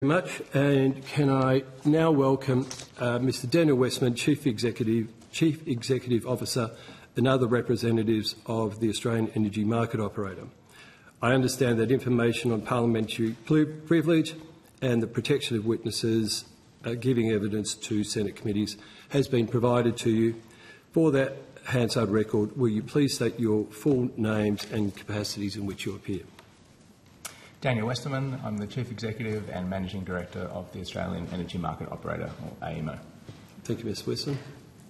Much, and can I now welcome Mr. Daniel Westman, Chief Executive Officer, and other representatives of the Australian Energy Market Operator. I understand that information on parliamentary privilege and the protection of witnesses giving evidence to Senate committees has been provided to you. For that Hansard record, will you please state your full names and capacities in which you appear? Daniel Westerman, I'm the Chief Executive and Managing Director of the Australian Energy Market Operator, or AEMO. Thank you, Ms Weston.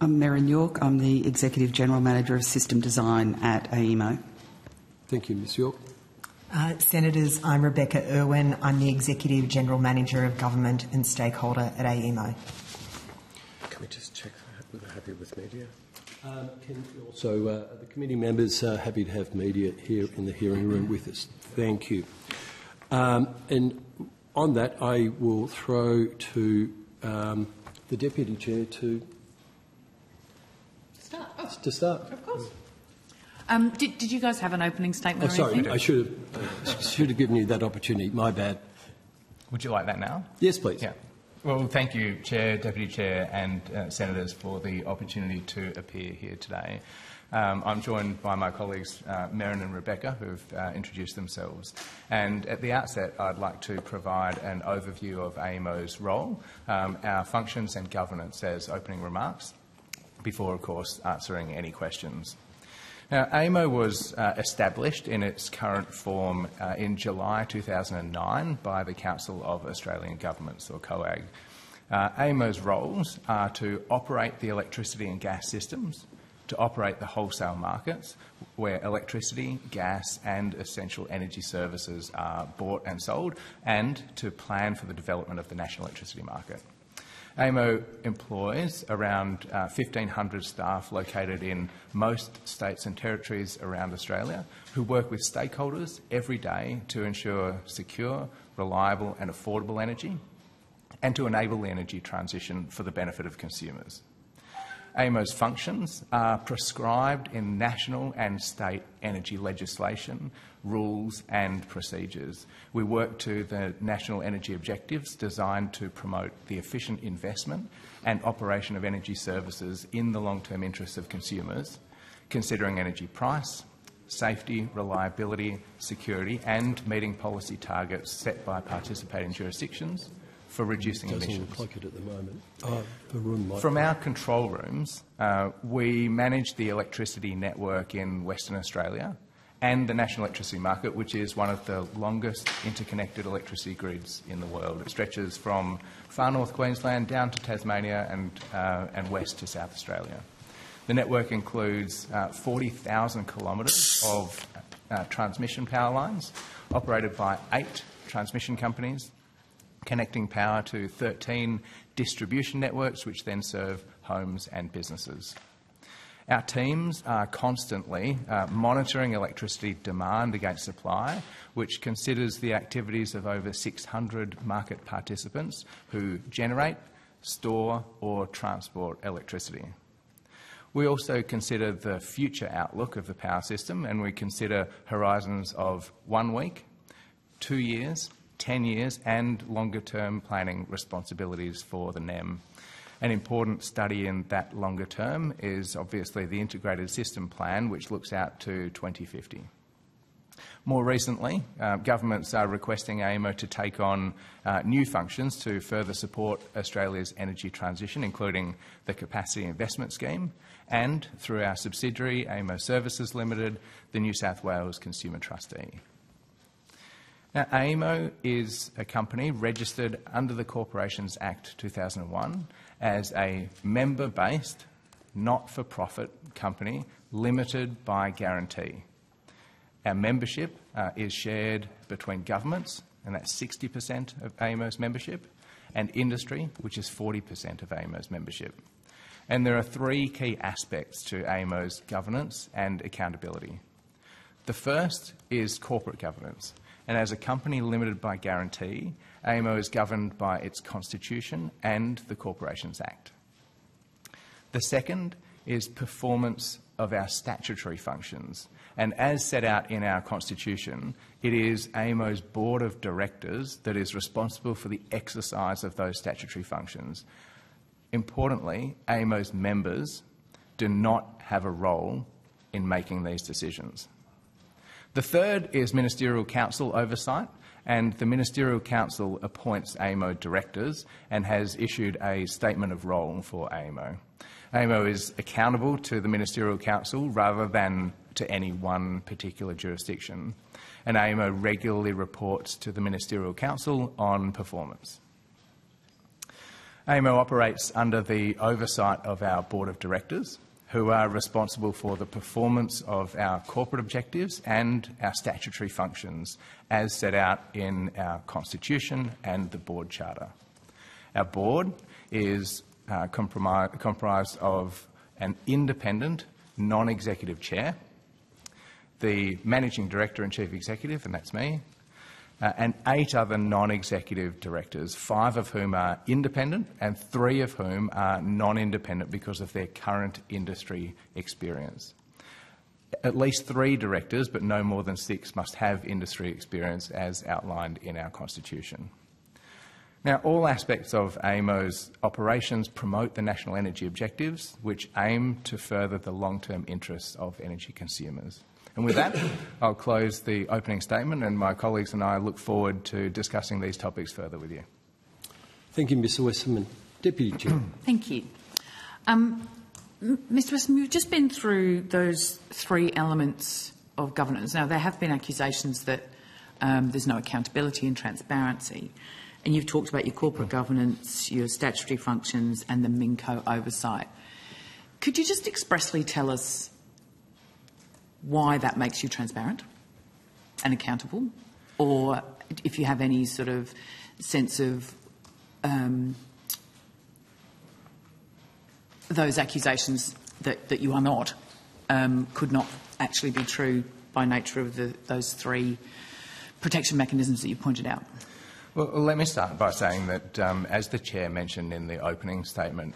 I'm Merryn York. I'm the Executive General Manager of System Design at AEMO. Thank you, Ms York. Senators, I'm Rebecca Irwin. I'm the Executive General Manager of Government and Stakeholder at AEMO. Can we just check that we're happy with media? The committee members are happy to have media here in the hearing room with us. Thank you. And on that, I will throw to the Deputy Chair to start. Of course. Did you guys have an opening statement? Sorry, I should have given you that opportunity. My bad. Would you like that now? Yes, please. Yeah. Well, thank you, Chair, Deputy Chair and Senators for the opportunity to appear here today. I'm joined by my colleagues Merryn and Rebecca, who've introduced themselves. And at the outset, I'd like to provide an overview of AEMO's role, our functions and governance as opening remarks, before, of course, answering any questions. Now, AEMO was established in its current form in July 2009 by the Council of Australian Governments, or COAG. AEMO's roles are to operate the electricity and gas systems, to operate the wholesale markets where electricity, gas and essential energy services are bought and sold, and to plan for the development of the national electricity market. AEMO employs around 1,500 staff located in most states and territories around Australia who work with stakeholders every day to ensure secure, reliable and affordable energy and to enable the energy transition for the benefit of consumers. AEMO's functions are prescribed in national and state energy legislation, rules and procedures. We work to the national energy objectives designed to promote the efficient investment and operation of energy services in the long-term interests of consumers, considering energy price, safety, reliability, security and meeting policy targets set by participating jurisdictions for reducing emissions. Doesn't look like it at the moment. The room might. From our control rooms, we manage the electricity network in Western Australia and the national electricity market, which is one of the longest interconnected electricity grids in the world. It stretches from far north Queensland down to Tasmania and west to South Australia. The network includes 40,000 kilometres of transmission power lines operated by 8 transmission companies, connecting power to 13 distribution networks which then serve homes and businesses. Our teams are constantly monitoring electricity demand against supply, which considers the activities of over 600 market participants who generate, store or transport electricity. We also consider the future outlook of the power system, and we consider horizons of 1 week, 2 years, 10 years and longer-term planning responsibilities for the NEM. An important study in that longer term is obviously the Integrated System Plan, which looks out to 2050. More recently, governments are requesting AEMO to take on new functions to further support Australia's energy transition, including the Capacity Investment Scheme and, through our subsidiary AEMO Services Limited, the New South Wales Consumer Trustee. Now, AEMO is a company registered under the Corporations Act 2001 as a member-based, not-for-profit company limited by guarantee. Our membership is shared between governments, and that's 60% of AEMO's membership, and industry, which is 40% of AEMO's membership. And there are 3 key aspects to AEMO's governance and accountability. The first is corporate governance. And as a company limited by guarantee, AEMO is governed by its Constitution and the Corporations Act. The second is performance of our statutory functions. And as set out in our Constitution, it is AEMO's Board of Directors that is responsible for the exercise of those statutory functions. Importantly, AEMO's members do not have a role in making these decisions. The third is Ministerial Council oversight, and the Ministerial Council appoints AEMO directors and has issued a statement of role for AEMO. AEMO is accountable to the Ministerial Council rather than to any one particular jurisdiction, and AEMO regularly reports to the Ministerial Council on performance. AEMO operates under the oversight of our Board of Directors, who are responsible for the performance of our corporate objectives and our statutory functions as set out in our Constitution and the Board Charter. Our Board is comprised of an independent, non-executive chair, the Managing Director and Chief Executive, and that's me, and 8 other non-executive directors, 5 of whom are independent and 3 of whom are non-independent because of their current industry experience. At least 3 directors, but no more than 6, must have industry experience as outlined in our Constitution. Now, all aspects of AEMO's operations promote the national energy objectives, which aim to further the long-term interests of energy consumers. And with that, I'll close the opening statement, and my colleagues and I look forward to discussing these topics further with you. Thank you, Mr Westerman. Deputy Chair. Thank you. Mr Westerman, you've just been through those 3 elements of governance. Now, there have been accusations that there's no accountability and transparency, and you've talked about your corporate governance, your statutory functions and the MINCO oversight. Could you just expressly tell us why that makes you transparent and accountable, or if you have any sort of sense of those accusations that you are not could not actually be true by nature of those 3 protection mechanisms that you pointed out? Well, let me start by saying that, as the Chair mentioned in the opening statement,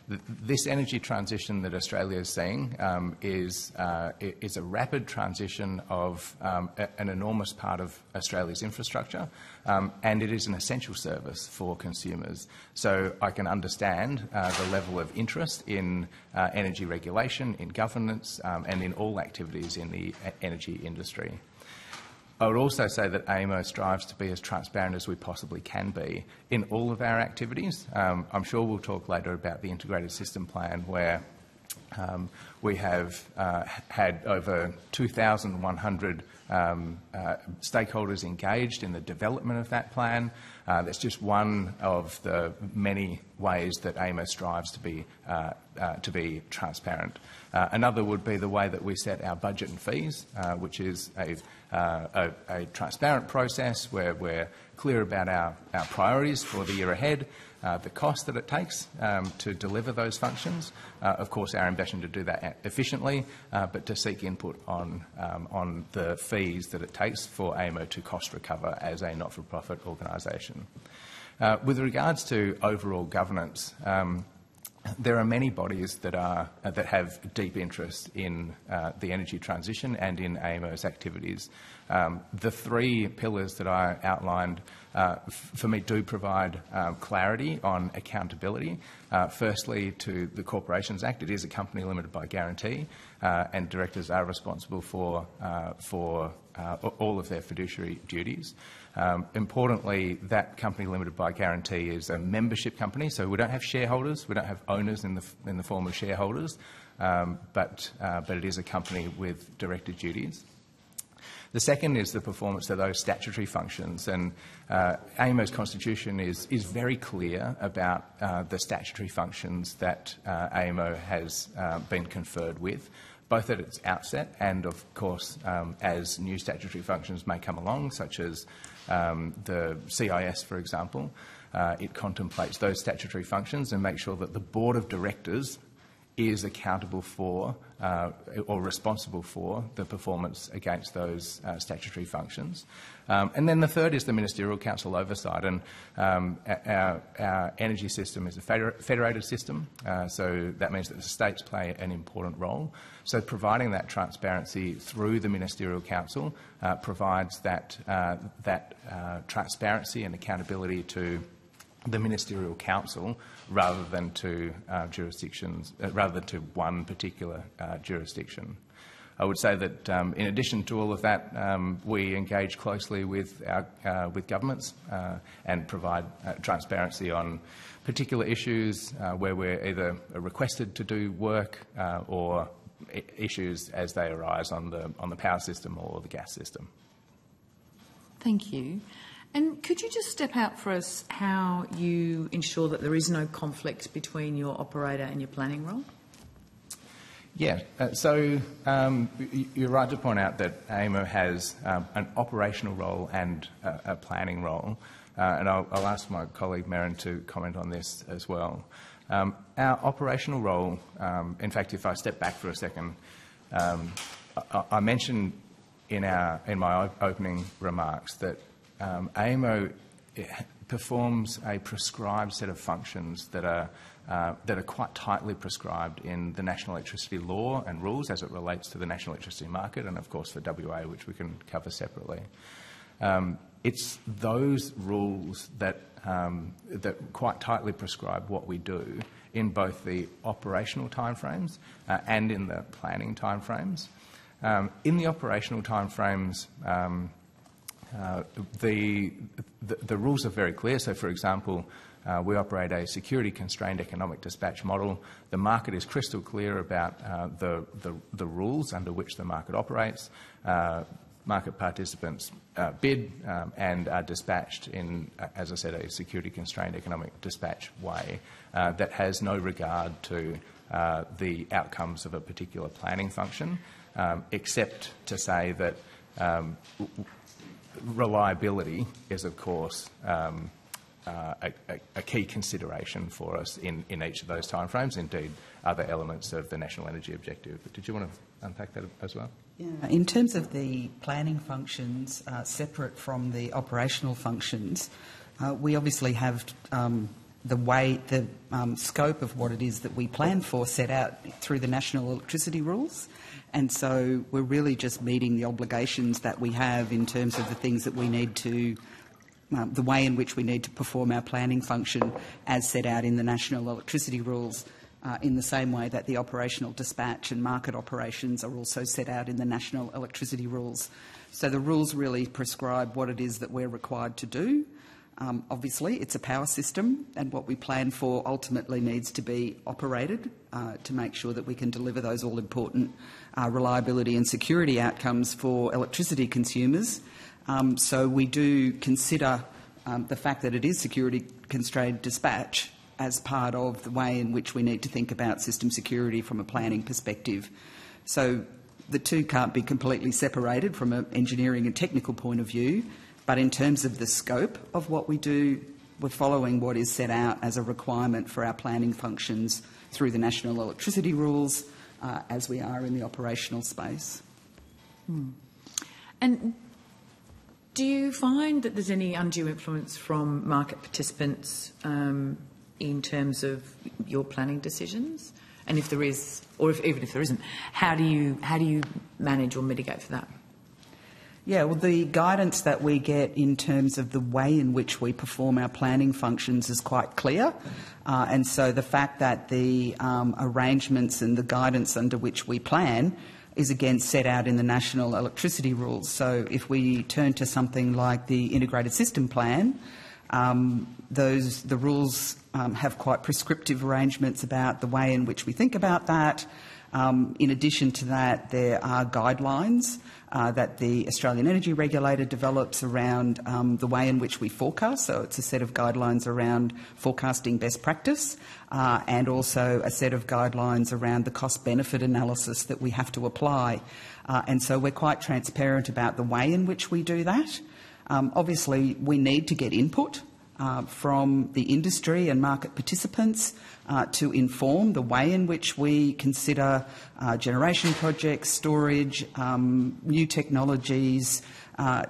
this energy transition that Australia is seeing is a rapid transition of an enormous part of Australia's infrastructure, and it is an essential service for consumers. So I can understand the level of interest in energy regulation, in governance, and in all activities in the energy industry. I would also say that AEMO strives to be as transparent as we possibly can be in all of our activities. I'm sure we'll talk later about the Integrated System Plan, where we have had over 2,100 stakeholders engaged in the development of that plan. That's just one of the many ways that AEMO strives to be transparent. Another would be the way that we set our budget and fees, which is a transparent process where we're clear about our priorities for the year ahead, the cost that it takes to deliver those functions. Of course, our ambition to do that efficiently, but to seek input on the fees that it takes for AEMO to cost recover as a not-for-profit organisation. With regards to overall governance, there are many bodies that have deep interest in the energy transition and in AEMO's activities. The 3 pillars that I outlined, for me, do provide clarity on accountability. Firstly, to the Corporations Act, it is a company limited by guarantee, and directors are responsible for all of their fiduciary duties. Importantly, that company limited by guarantee is a membership company, so we don't have shareholders, we don't have owners in the form of shareholders, but it is a company with director duties. The second is the performance of those statutory functions, and AEMO's Constitution is very clear about the statutory functions that AEMO has been conferred with, both at its outset and, of course, as new statutory functions may come along, such as the CIS, for example. It contemplates those statutory functions and makes sure that the Board of Directors is accountable for or responsible for the performance against those statutory functions. And then the third is the Ministerial Council oversight. And our energy system is a federated system, so that means that the states play an important role. So providing that transparency through the Ministerial Council provides that transparency and accountability to the Ministerial Council rather than to jurisdictions, rather than to one particular jurisdiction. I would say that in addition to all of that, we engage closely with governments and provide transparency on particular issues where we're either requested to do work or issues as they arise on the power system or the gas system. Thank you. And could you just step out for us how you ensure that there is no conflict between your operator and your planning role? Yeah, so you're right to point out that AEMO has an operational role and a planning role, and I'll ask my colleague Merrin to comment on this as well. Our operational role, in fact, if I step back for a second, I mentioned in my opening remarks that AEMO performs a prescribed set of functions that are quite tightly prescribed in the National Electricity Law and rules as it relates to the National Electricity Market and, of course, for WA, which we can cover separately. It's those rules that quite tightly prescribe what we do in both the operational timeframes and in the planning timeframes. In the operational timeframes, the rules are very clear. So, for example, we operate a security-constrained economic dispatch model. The market is crystal clear about the rules under which the market operates. Market participants bid and are dispatched in, as I said, a security-constrained economic dispatch way that has no regard to the outcomes of a particular planning function, except to say that reliability is, of course, a key consideration for us in each of those timeframes, indeed other elements of the National Energy Objective. But did you want to unpack that as well? Yeah. In terms of the planning functions, separate from the operational functions, we obviously have the scope of what it is that we plan for set out through the National Electricity Rules. And so we're really just meeting the obligations that we have in terms of the things that we need to, the way in which we need to perform our planning function as set out in the National Electricity Rules, in the same way that the operational dispatch and market operations are also set out in the National Electricity Rules. So the rules really prescribe what it is that we're required to do. Obviously, it's a power system, and what we plan for ultimately needs to be operated to make sure that we can deliver those all-important reliability and security outcomes for electricity consumers. So we do consider the fact that it is security-constrained dispatch as part of the way in which we need to think about system security from a planning perspective. So the two can't be completely separated from an engineering and technical point of view. But in terms of the scope of what we do, we're following what is set out as a requirement for our planning functions through the National Electricity Rules, as we are in the operational space. And do you find that there's any undue influence from market participants in terms of your planning decisions? And if there is, or even if there isn't, how do you manage or mitigate for that? Yeah, well, the guidance that we get in terms of the way in which we perform our planning functions is quite clear. And so the fact that the arrangements and the guidance under which we plan is again set out in the National Electricity Rules. So if we turn to something like the Integrated System Plan, the rules have quite prescriptive arrangements about the way in which we think about that. In addition to that, there are guidelines that the Australian Energy Regulator develops around the way in which we forecast. So it's a set of guidelines around forecasting best practice and also a set of guidelines around the cost-benefit analysis that we have to apply. And so we're quite transparent about the way in which we do that. Obviously, we need to get input from the industry and market participants to inform the way in which we consider generation projects, storage, new technologies,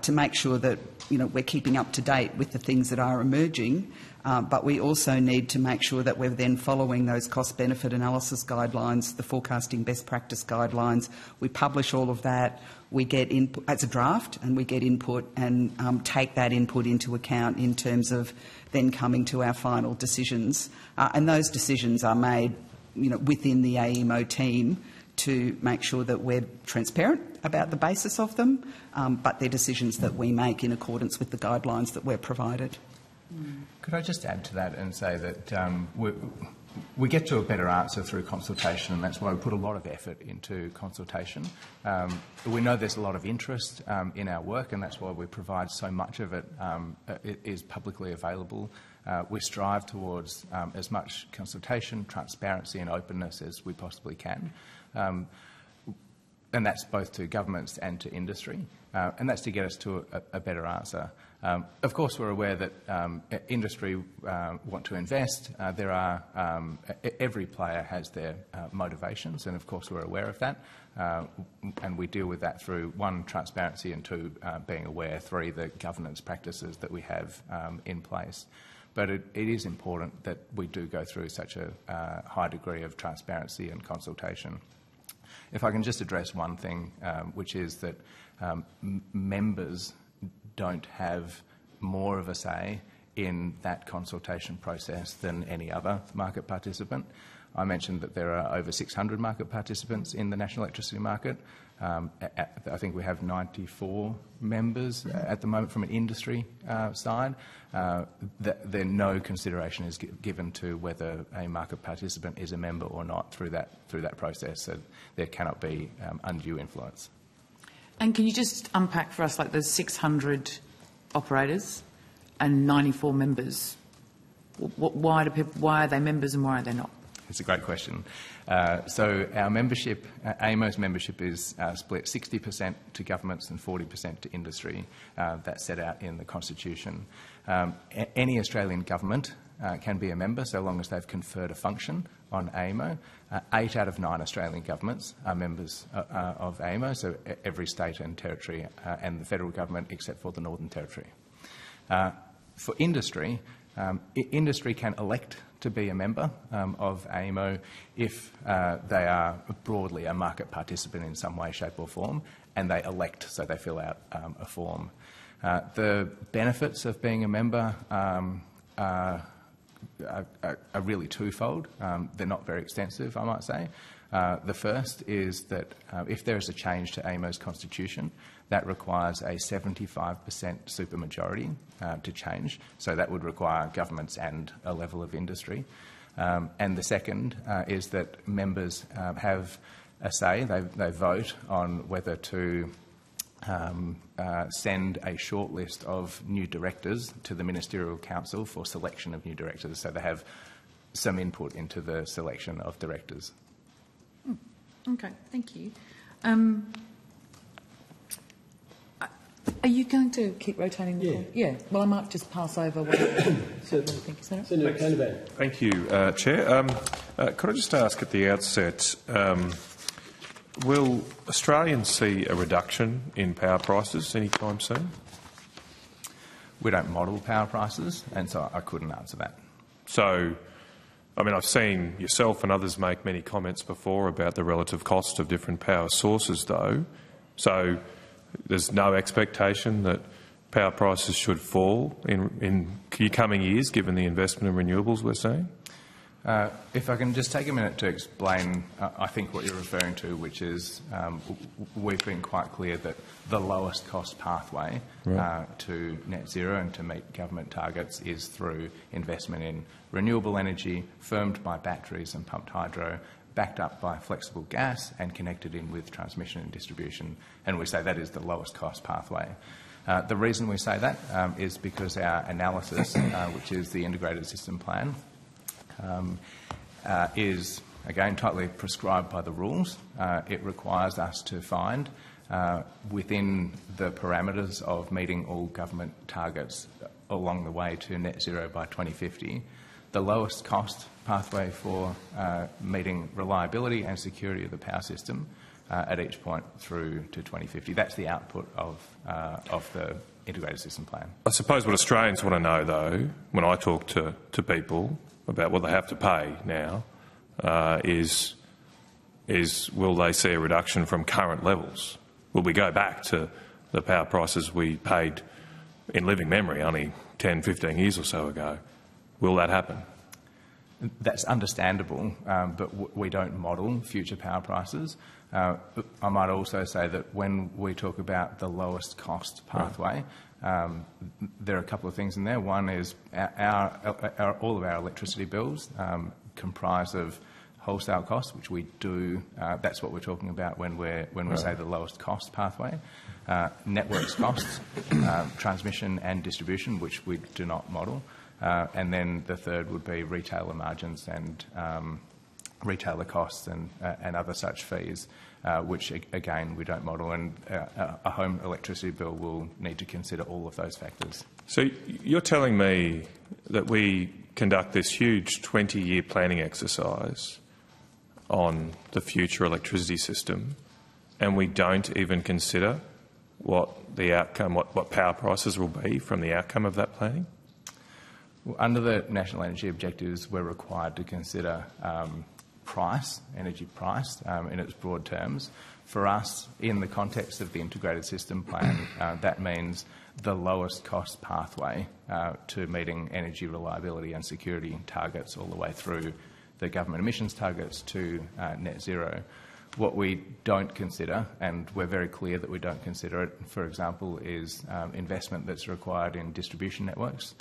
to make sure that we're keeping up to date with the things that are emerging. But we also need to make sure that we're then following those cost-benefit analysis guidelines, the forecasting best practice guidelines. We publish all of that. We get input as a draft, and we get input and take that input into account in terms of then coming to our final decisions. And those decisions are made, within the AEMO team to make sure that we're transparent about the basis of them, but they're decisions that we make in accordance with the guidelines that we're provided. Could I just add to that and say that we get to a better answer through consultation, and that's why we put a lot of effort into consultation. We know there's a lot of interest in our work, and that's why we provide so much of it. It is publicly available. We strive towards as much consultation, transparency and openness as we possibly can. And that's both to governments and to industry, and that's to get us to a better answer. Of course, we're aware that industry want to invest. Every player has their motivations, and of course we're aware of that, and we deal with that through, 1, transparency, and 2, being aware, 3, the governance practices that we have in place. But it is important that we do go through such a high degree of transparency and consultation. If I can just address one thing, which is that members don't have more of a say in that consultation process than any other market participant. I mentioned that there are over 600 market participants in the national electricity market. I think we have 94 members at the moment from an industry side. No consideration is given to whether a market participant is a member or not through that process, so there cannot be undue influence. And can you just unpack for us, like, there's 600 operators and 94 members? Why are they members and why are they not? It's a great question. So our membership, AEMO's membership, is split 60% to governments and 40% to industry. That's set out in the Constitution. Any Australian government can be a member so long as they've conferred a function on AEMO. 8 out of 9 Australian governments are members of AEMO, so every state and territory and the federal government except for the Northern Territory. For industry, industry can elect to be a member of AEMO if they are broadly a market participant in some way, shape or form, and they elect, so they fill out a form. The benefits of being a member are really twofold. They're not very extensive, I might say. The first is that if there is a change to AEMO's constitution, that requires a 75% supermajority to change. So that would require governments and a level of industry. And the second is that members have a say. They vote on whether to send a short list of new directors to the Ministerial Council for selection of new directors. So they have some input into the selection of directors. Okay, thank you. Are you going to keep rotating? Yeah. Well, I might just pass over what you think. Is that right? Thank you, Chair. Could I just ask at the outset, will Australians see a reduction in power prices anytime soon? We don't model power prices, and so I couldn't answer that. So, I mean, I've seen yourself and others make many comments before about the relative cost of different power sources, though. So there's no expectation that power prices should fall in coming years, given the investment in renewables we're seeing? If I can just take a minute to explain, I think, what you're referring to, which is we've been quite clear that the lowest cost pathway to net zero and to meet government targets is through investment in renewable energy, firmed by batteries and pumped hydro, backed up by flexible gas and connected in with transmission and distribution. And we say that is the lowest cost pathway. The reason we say that is because our analysis, which is the Integrated System Plan, is, again, tightly prescribed by the rules. It requires us to find within the parameters of meeting all government targets along the way to net zero by 2050, the lowest cost pathway for meeting reliability and security of the power system at each point through to 2050. That's the output of the integrated system plan. I suppose what Australians want to know, though, when I talk to people about what they have to pay now, is will they see a reduction from current levels? Will we go back to the power prices we paid in living memory only 10, 15 years or so ago? Will that happen? That's understandable, but we don't model future power prices. I might also say that when we talk about the lowest cost pathway, there are a couple of things in there. One is all of our electricity bills comprise of wholesale costs, which we do. That's what we're talking about when we say the lowest cost pathway. Networks costs, transmission and distribution, which we do not model. And then the third would be retailer margins and retailer costs and other such fees, which again we don't model. And a home electricity bill will need to consider all of those factors. So you're telling me that we conduct this huge 20-year planning exercise on the future electricity system, and we don't even consider what the outcome, what power prices will be from the outcome of that planning? Well, under the National Energy Objectives, we're required to consider energy price in its broad terms. For us, in the context of the integrated system plan, that means the lowest cost pathway to meeting energy reliability and security targets all the way through the government emissions targets to net zero. What we don't consider, and we're very clear that we don't consider it, for example, is investment that's required in distribution networks,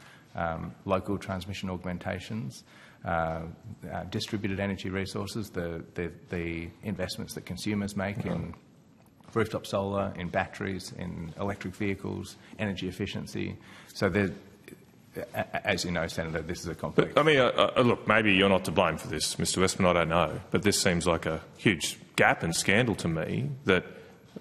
local transmission augmentations, distributed energy resources, the investments that consumers make in rooftop solar, in batteries, in electric vehicles, energy efficiency. So as you know, Senator, this is a complex... But, I mean, look, maybe you're not to blame for this, Mr Westman, I don't know, but this seems like a huge gap and scandal to me that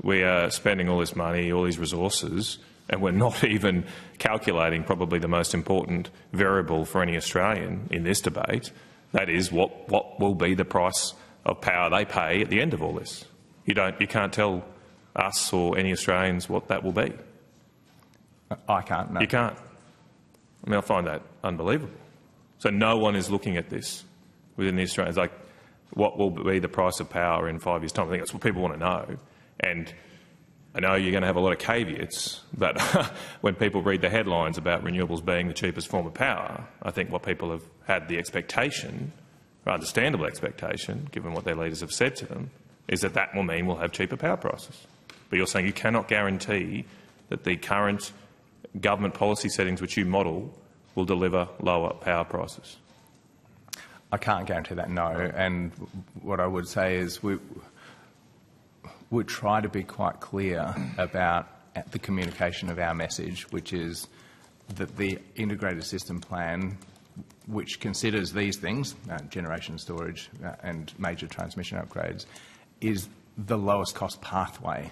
we are spending all this money, all these resources, and we're not even calculating probably the most important variable for any Australian in this debate. That is, what will be the price of power they pay at the end of all this. You can't tell us or any Australians what that will be. I can't, no. You can't. I mean, I find that unbelievable. So no one is looking at this within the Australians, like what will be the price of power in 5 years' time. I think that's what people want to know. And I know you're going to have a lot of caveats, but when people read the headlines about renewables being the cheapest form of power, I think what people have had the expectation, understandable expectation, given what their leaders have said to them, is that that will mean we'll have cheaper power prices. But you're saying you cannot guarantee that the current government policy settings which you model will deliver lower power prices? I can't guarantee that, no. And what I would say is we try to be quite clear about the communication of our message, which is that the integrated system plan, which considers these things, generation storage and major transmission upgrades, is the lowest cost pathway.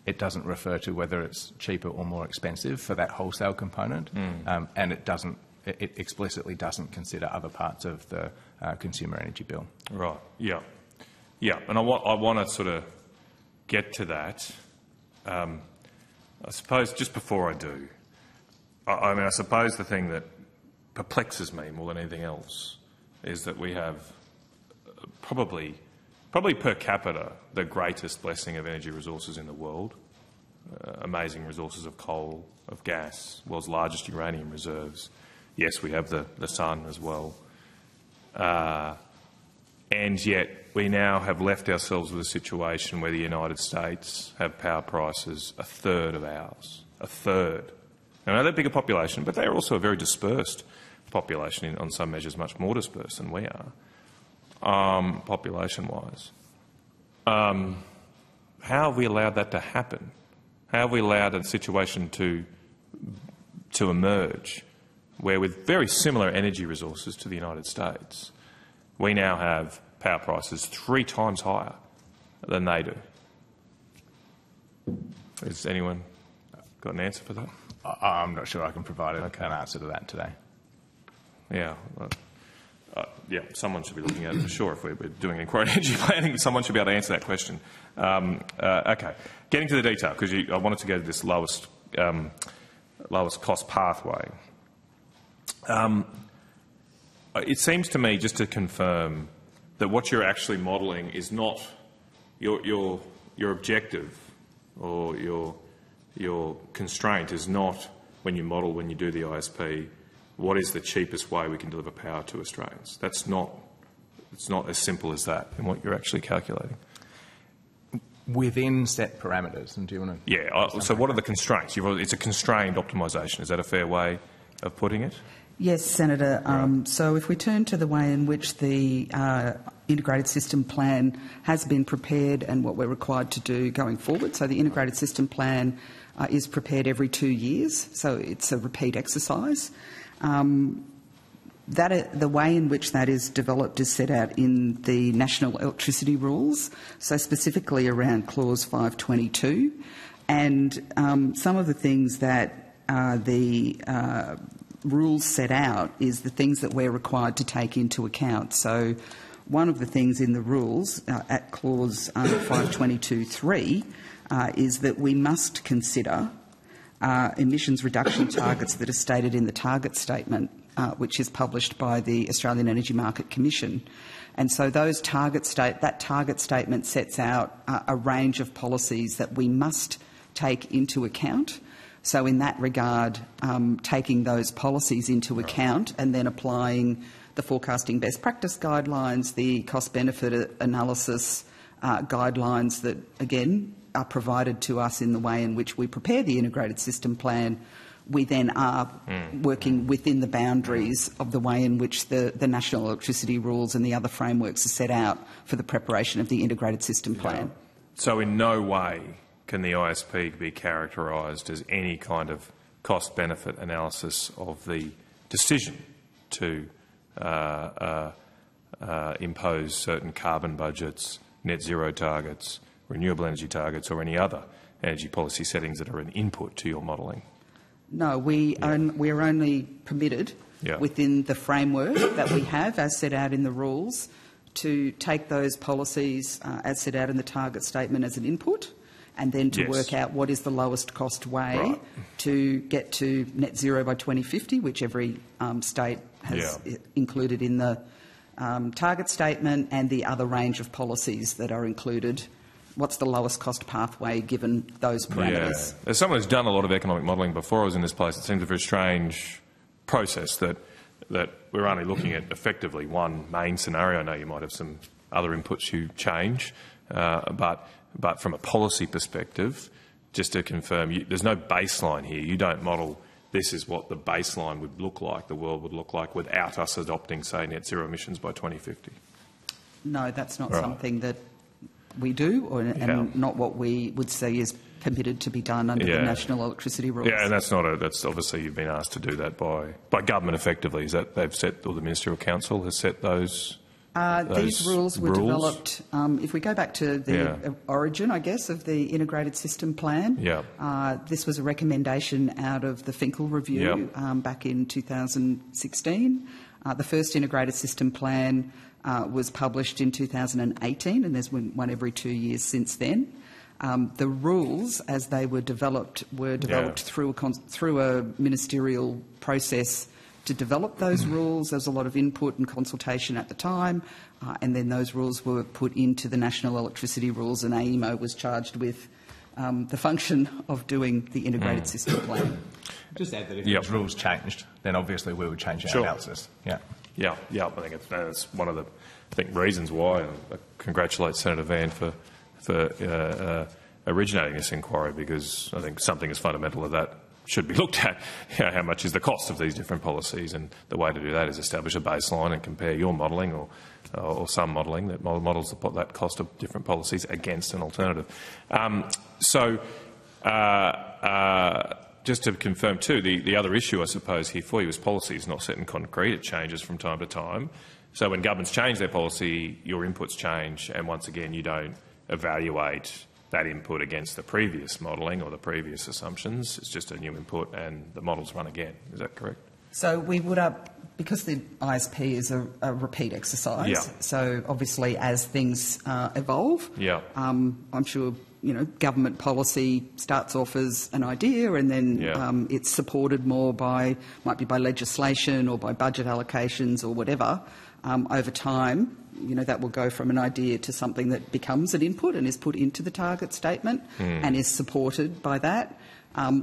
It doesn't refer to whether it's cheaper or more expensive for that wholesale component, and it explicitly doesn't consider other parts of the consumer energy bill. Right. Yeah. Yeah. And I want to sort of get to that. I suppose just before I do, I suppose the thing that perplexes me more than anything else is that we have probably per capita the greatest blessing of energy resources in the world. Amazing resources of coal, of gas, world's largest uranium reserves. Yes, we have the sun as well. And yet we now have left ourselves with a situation where the United States have power prices a third of ours. A third. Now, I know they're a bigger population, but they are also a very dispersed population, on some measures much more dispersed than we are. Population-wise. How have we allowed that to happen? How have we allowed a situation to emerge where, with very similar energy resources to the United States, we now have power prices 3 times higher than they do? Has anyone got an answer for that? I'm not sure I can provide an answer to that today. Yeah. Yeah, someone should be looking at it for sure. If we're doing inquiry energy planning, someone should be able to answer that question. Okay. Getting to the detail, because I wanted to go to this lowest cost pathway. It seems to me, just to confirm, that what you're actually modelling is not your objective or your constraint is not when you model, when you do the ISP, what is the cheapest way we can deliver power to Australians. It's not as simple as that in what you're actually calculating. Within set parameters, and do you want to? Yeah. So what are the constraints? It's a constrained optimisation. Is that a fair way of putting it? Yes, Senator. So if we turn to the way in which the integrated system plan has been prepared and what we're required to do going forward. So the integrated system plan is prepared every 2 years, so it's a repeat exercise. The way in which that is developed is set out in the National Electricity Rules, so specifically around Clause 522. And some of the things that the rules set out is the things that we're required to take into account. So one of the things in the rules at Clause 522.3 is that we must consider emissions reduction targets that are stated in the target statement, which is published by the Australian Energy Market Commission. And so that target statement sets out a range of policies that we must take into account. So in that regard, taking those policies into account and then applying the forecasting best practice guidelines, the cost-benefit analysis guidelines that, again, are provided to us in the way in which we prepare the integrated system plan, we then are working within the boundaries of the way in which the national electricity rules and the other frameworks are set out for the preparation of the integrated system plan. So in no way can the ISP be characterised as any kind of cost-benefit analysis of the decision to impose certain carbon budgets, net zero targets, renewable energy targets, or any other energy policy settings that are an input to your modelling? No, we are only permitted within the framework that we have, as set out in the rules, to take those policies as set out in the target statement as an input, and then to work out what is the lowest cost way to get to net zero by 2050, which every state has included in the target statement, and the other range of policies that are included. What's the lowest cost pathway given those parameters? Yeah. As someone who's done a lot of economic modelling before I was in this place, it seems a very strange process that we're only looking at effectively one main scenario. I know you might have some other inputs you change, but from a policy perspective, just to confirm, there's no baseline here. You don't model this is what the baseline would look like, the world would look like, without us adopting, say, net zero emissions by 2050. No, that's not something that we do, and not what we would see is permitted to be done under the national electricity rules. Yeah, and that's obviously you've been asked to do that by government effectively. Is that they've set, or the Ministerial Council has set those? These rules were developed, if we go back to the origin, I guess, of the integrated system plan. This was a recommendation out of the Finkel review back in 2016. The first integrated system plan was published in 2018, and there's one every 2 years since then. The rules, as they were developed through a ministerial process to develop those rules. There was a lot of input and consultation at the time, and then those rules were put into the National Electricity Rules, and AEMO was charged with the function of doing the integrated system plan. Just add that if those rules changed, then obviously we would change our analysis. I think that's one of the reasons why I congratulate Senator Van for originating this inquiry, because I think something as fundamental as that should be looked at. How much is the cost of these different policies? And the way to do that is establish a baseline and compare your modelling or some modelling that models that cost of different policies against an alternative. Just to confirm too, the other issue I suppose here for you is policy is not set in concrete. It changes from time to time. So when governments change their policy, your inputs change, and once again you don't evaluate that input against the previous modelling or the previous assumptions. It's just a new input and the models run again. Is that correct? So we would because the ISP is a repeat exercise. Yeah. So obviously, as things evolve, Yeah. I'm sure government policy starts off as an idea, and then it's supported more by legislation or by budget allocations or whatever. Over time, that will go from an idea to something that becomes an input and is put into the target statement and is supported by that.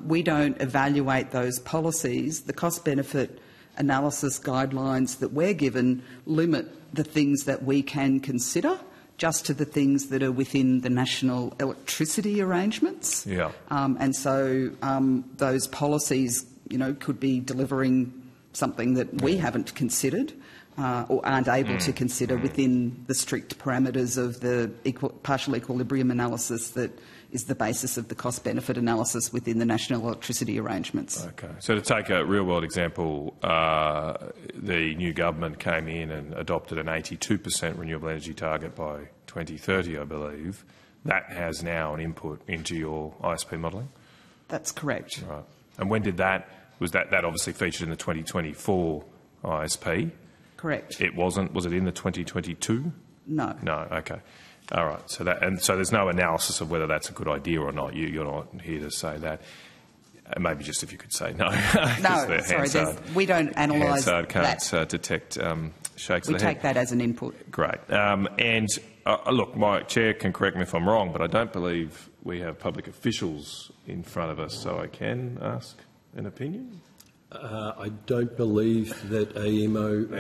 We don't evaluate those policies. The cost-benefit analysis guidelines that we're given limit the things that we can consider just to the things that are within the national electricity arrangements. Yeah. And so those policies, could be delivering something that we haven't considered or aren't able to consider within the strict parameters of the partial equilibrium analysis that is the basis of the cost-benefit analysis within the national electricity arrangements. Okay. So to take a real-world example, the new government came in and adopted an 82% renewable energy target by 2030, I believe. That has now an input into your ISP modelling? That's correct. Right. And when did that obviously featured in the 2024 ISP? Correct. It wasn't. Was it in the 2022? No. No. Okay. All right. So there's no analysis of whether that's a good idea or not. You're not here to say that. Maybe just if you could say no. No, sorry. We don't analyse that. Can't detect shakes of the head. We take that as an input. Great. Look, my chair can correct me if I'm wrong, but I don't believe we have public officials in front of us, so I can ask an opinion. I don't believe that AEMO...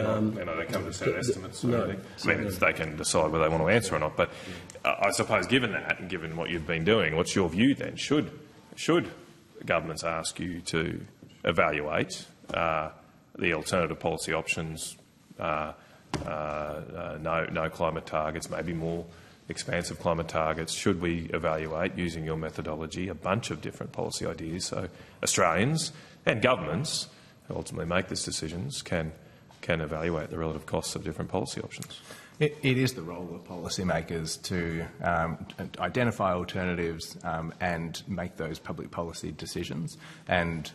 they come to set estimates or anything. I mean, they can decide whether they want to answer or not. But I suppose given that and given what you've been doing, what's your view then? Should governments ask you to evaluate the alternative policy options, no climate targets, maybe more expansive climate targets? Should we evaluate, using your methodology, a bunch of different policy ideas so Australians and governments who ultimately make these decisions can evaluate the relative costs of different policy options? It is the role of policymakers to identify alternatives and make those public policy decisions. And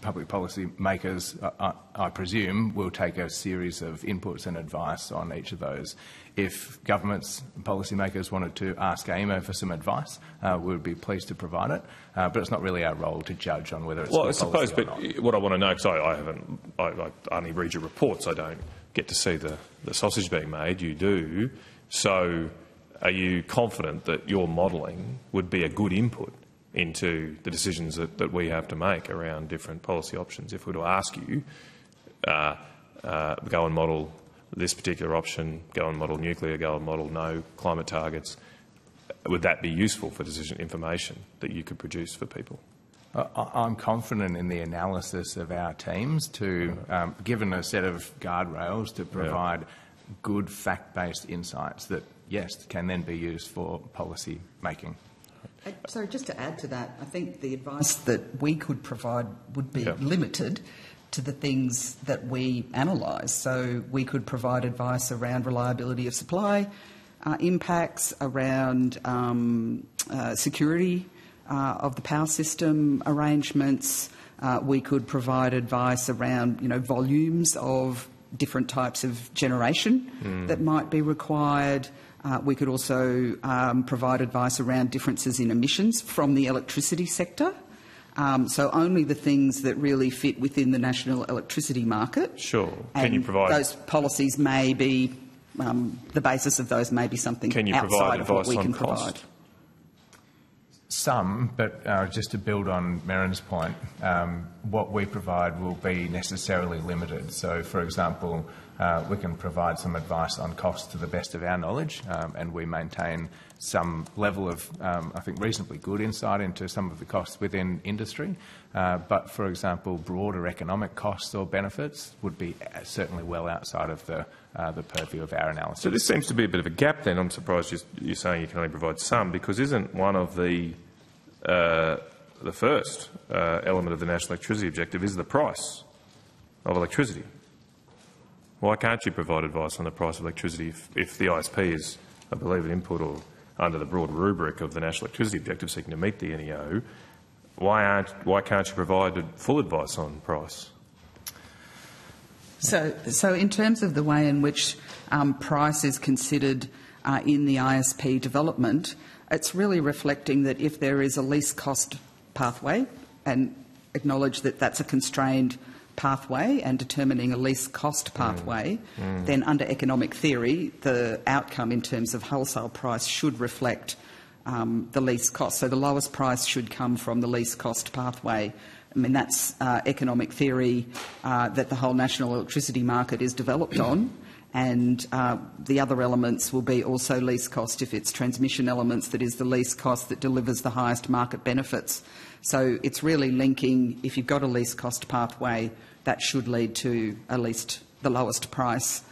public policy makers, I presume, will take a series of inputs and advice on each of those. If governments and policymakers wanted to ask AEMO for some advice, we would be pleased to provide it. But it's not really our role to judge on whether it's good policy or not. But what I want to know, because I only read your reports, I don't get to see the sausage being made. You do. So are you confident that your modelling would be a good input into the decisions that we have to make around different policy options? If we were to ask you, go and model this particular option, go and model nuclear, go and model no climate targets, would that be useful for decision information that you could produce for people? I'm confident in the analysis of our teams to, given a set of guardrails, to provide good fact-based insights that, yes, can then be used for policy making. So just to add to that, I think the advice that we could provide would be limited to the things that we analyse. So we could provide advice around reliability of supply, impacts around security of the power system arrangements. We could provide advice around, volumes of different types of generation that might be required. We could also provide advice around differences in emissions from the electricity sector. So only the things that really fit within the national electricity market. Sure. Can you provide those policies? May be the basis of those may be something outside of what we can provide. Some, but just to build on Merrin's point, what we provide will be necessarily limited. So, for example, we can provide some advice on costs to the best of our knowledge, and we maintain some level of, I think, reasonably good insight into some of the costs within industry. But, for example, broader economic costs or benefits would be certainly well outside of the purview of our analysis. So this seems to be a bit of a gap then. I'm surprised you're saying you can only provide some, because isn't one of the first element of the national electricity objective is the price of electricity? Why can't you provide advice on the price of electricity if the ISP is, I believe, an input or under the broad rubric of the National Electricity Objective seeking to meet the NEO, why can't you provide full advice on price? So in terms of the way in which price is considered in the ISP development, it's really reflecting that if there is a least cost pathway, and acknowledge that that's a constrained pathway, and determining a least cost pathway, then under economic theory, the outcome in terms of wholesale price should reflect the least cost. So the lowest price should come from the least cost pathway. I mean, that's economic theory that the whole national electricity market is developed on, and the other elements will be also least cost if it's transmission elements that is the least cost that delivers the highest market benefits. So it's really linking, if you've got a least cost pathway, that should lead to at least the lowest price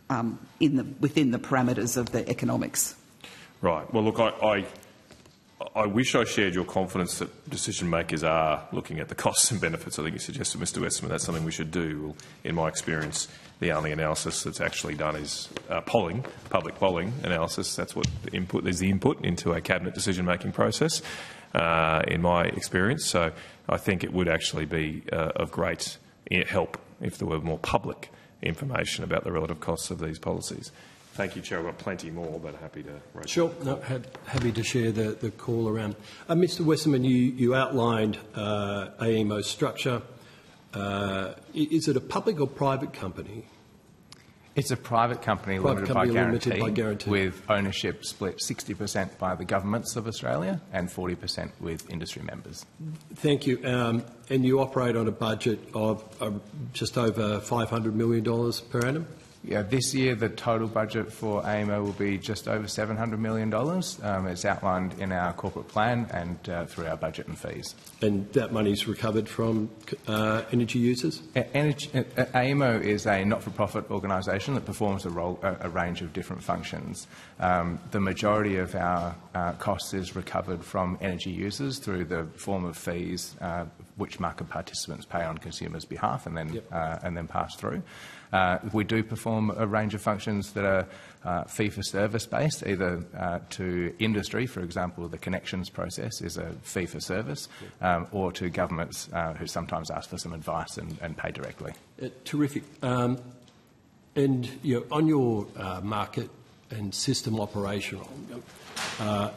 within the parameters of the economics. Right. Well, look, I wish I shared your confidence that decision makers are looking at the costs and benefits. I think you suggested, Mr. Westerman, that's something we should do. Well, in my experience, the only analysis that's actually done is polling, public polling analysis. That's what the input is, the input into a cabinet decision-making process, in my experience. So I think it would actually be of great help if there were more public information about the relative costs of these policies. Thank you, Chair. I've got plenty more, but happy to raise. Sure. No, happy to share the call around. Mr. Westerman, you outlined AEMO's structure. Is it a public or private company? It's a private company, limited by guarantee, with ownership split 60% by the governments of Australia and 40% with industry members. Thank you. And you operate on a budget of just over $500 million per annum? Yeah, this year the total budget for AEMO will be just over $700 million. It's outlined in our corporate plan and through our budget and fees. And that money is recovered from energy users? AEMO is a not-for-profit organisation that performs a range of different functions. The majority of our costs is recovered from energy users through the form of fees which market participants pay on consumers' behalf and then pass through. We do perform a range of functions that are fee-for-service based, either to industry, for example, the connections process is a fee-for-service, or to governments who sometimes ask for some advice and pay directly. Terrific. And on your market and system operational, I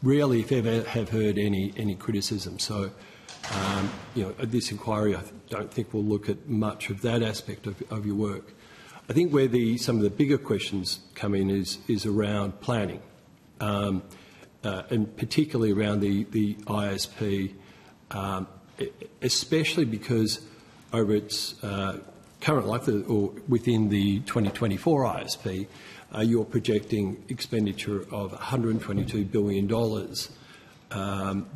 rarely, if ever, have heard any criticism. So, this inquiry, I don't think we'll look at much of that aspect of your work. I think where some of the bigger questions come in is around planning, and particularly around the ISP, especially because over its current life, or within the 2024 ISP, you're projecting expenditure of $122 billion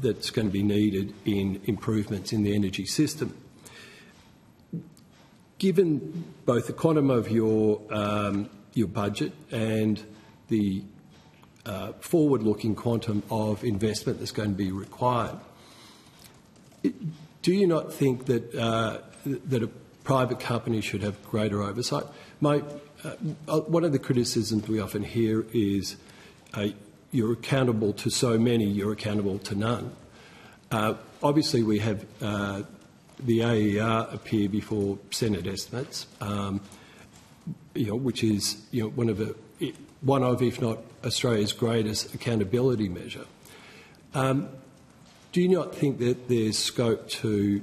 that's going to be needed in improvements in the energy system. Given both the quantum of your budget and the forward-looking quantum of investment that's going to be required, do you not think that that a private company should have greater oversight? One of the criticisms we often hear is you're accountable to so many, you're accountable to none. Obviously, we have the AER appear before Senate estimates, which is one of, if not Australia's greatest accountability measure. Do you not think that there's scope to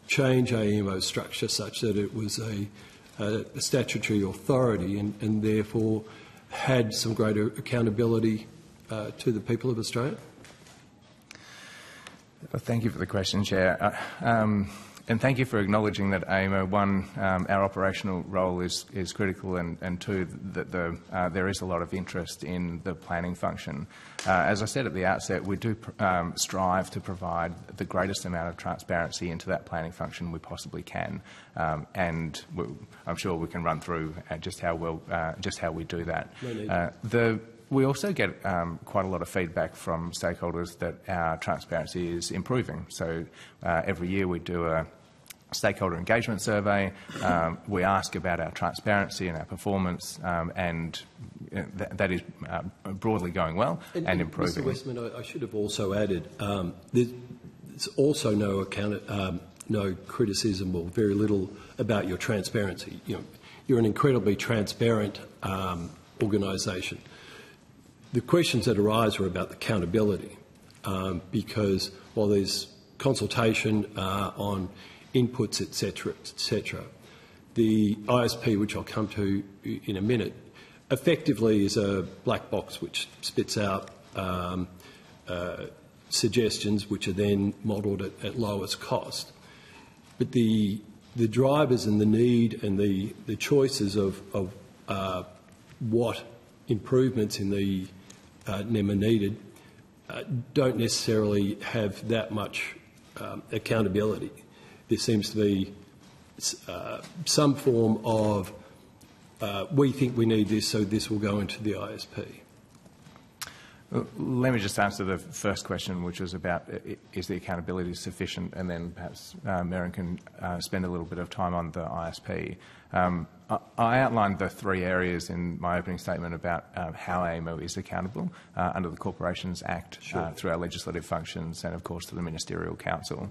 change AEMO's structure such that it was a statutory authority and therefore had some greater accountability to the people of Australia? Well, thank you for the question, Chair. And thank you for acknowledging that AEMO, one, our operational role is critical, and two, that there is a lot of interest in the planning function. As I said at the outset, we do strive to provide the greatest amount of transparency into that planning function we possibly can, and I'm sure we can run through just how we do that. We also get quite a lot of feedback from stakeholders that our transparency is improving. So every year we do stakeholder engagement survey. We ask about our transparency and our performance, and that is broadly going well and improving. Mr. Westman, I should have also added, there's also no criticism or very little about your transparency. You're an incredibly transparent organisation. The questions that arise are about the accountability, because while there's consultation on inputs, etc., the ISP, which I'll come to in a minute, effectively is a black box which spits out suggestions which are then modelled at lowest cost. But the drivers and the need and the choices of what improvements in the NEM are needed don't necessarily have that much accountability. There seems to be some form of we think we need this, so this will go into the ISP. Let me just answer the first question, which was about is the accountability sufficient, and then perhaps Merrin can spend a little bit of time on the ISP. I outlined the three areas in my opening statement about how AEMO is accountable under the Corporations Act, through our legislative functions and, of course, to the Ministerial Council.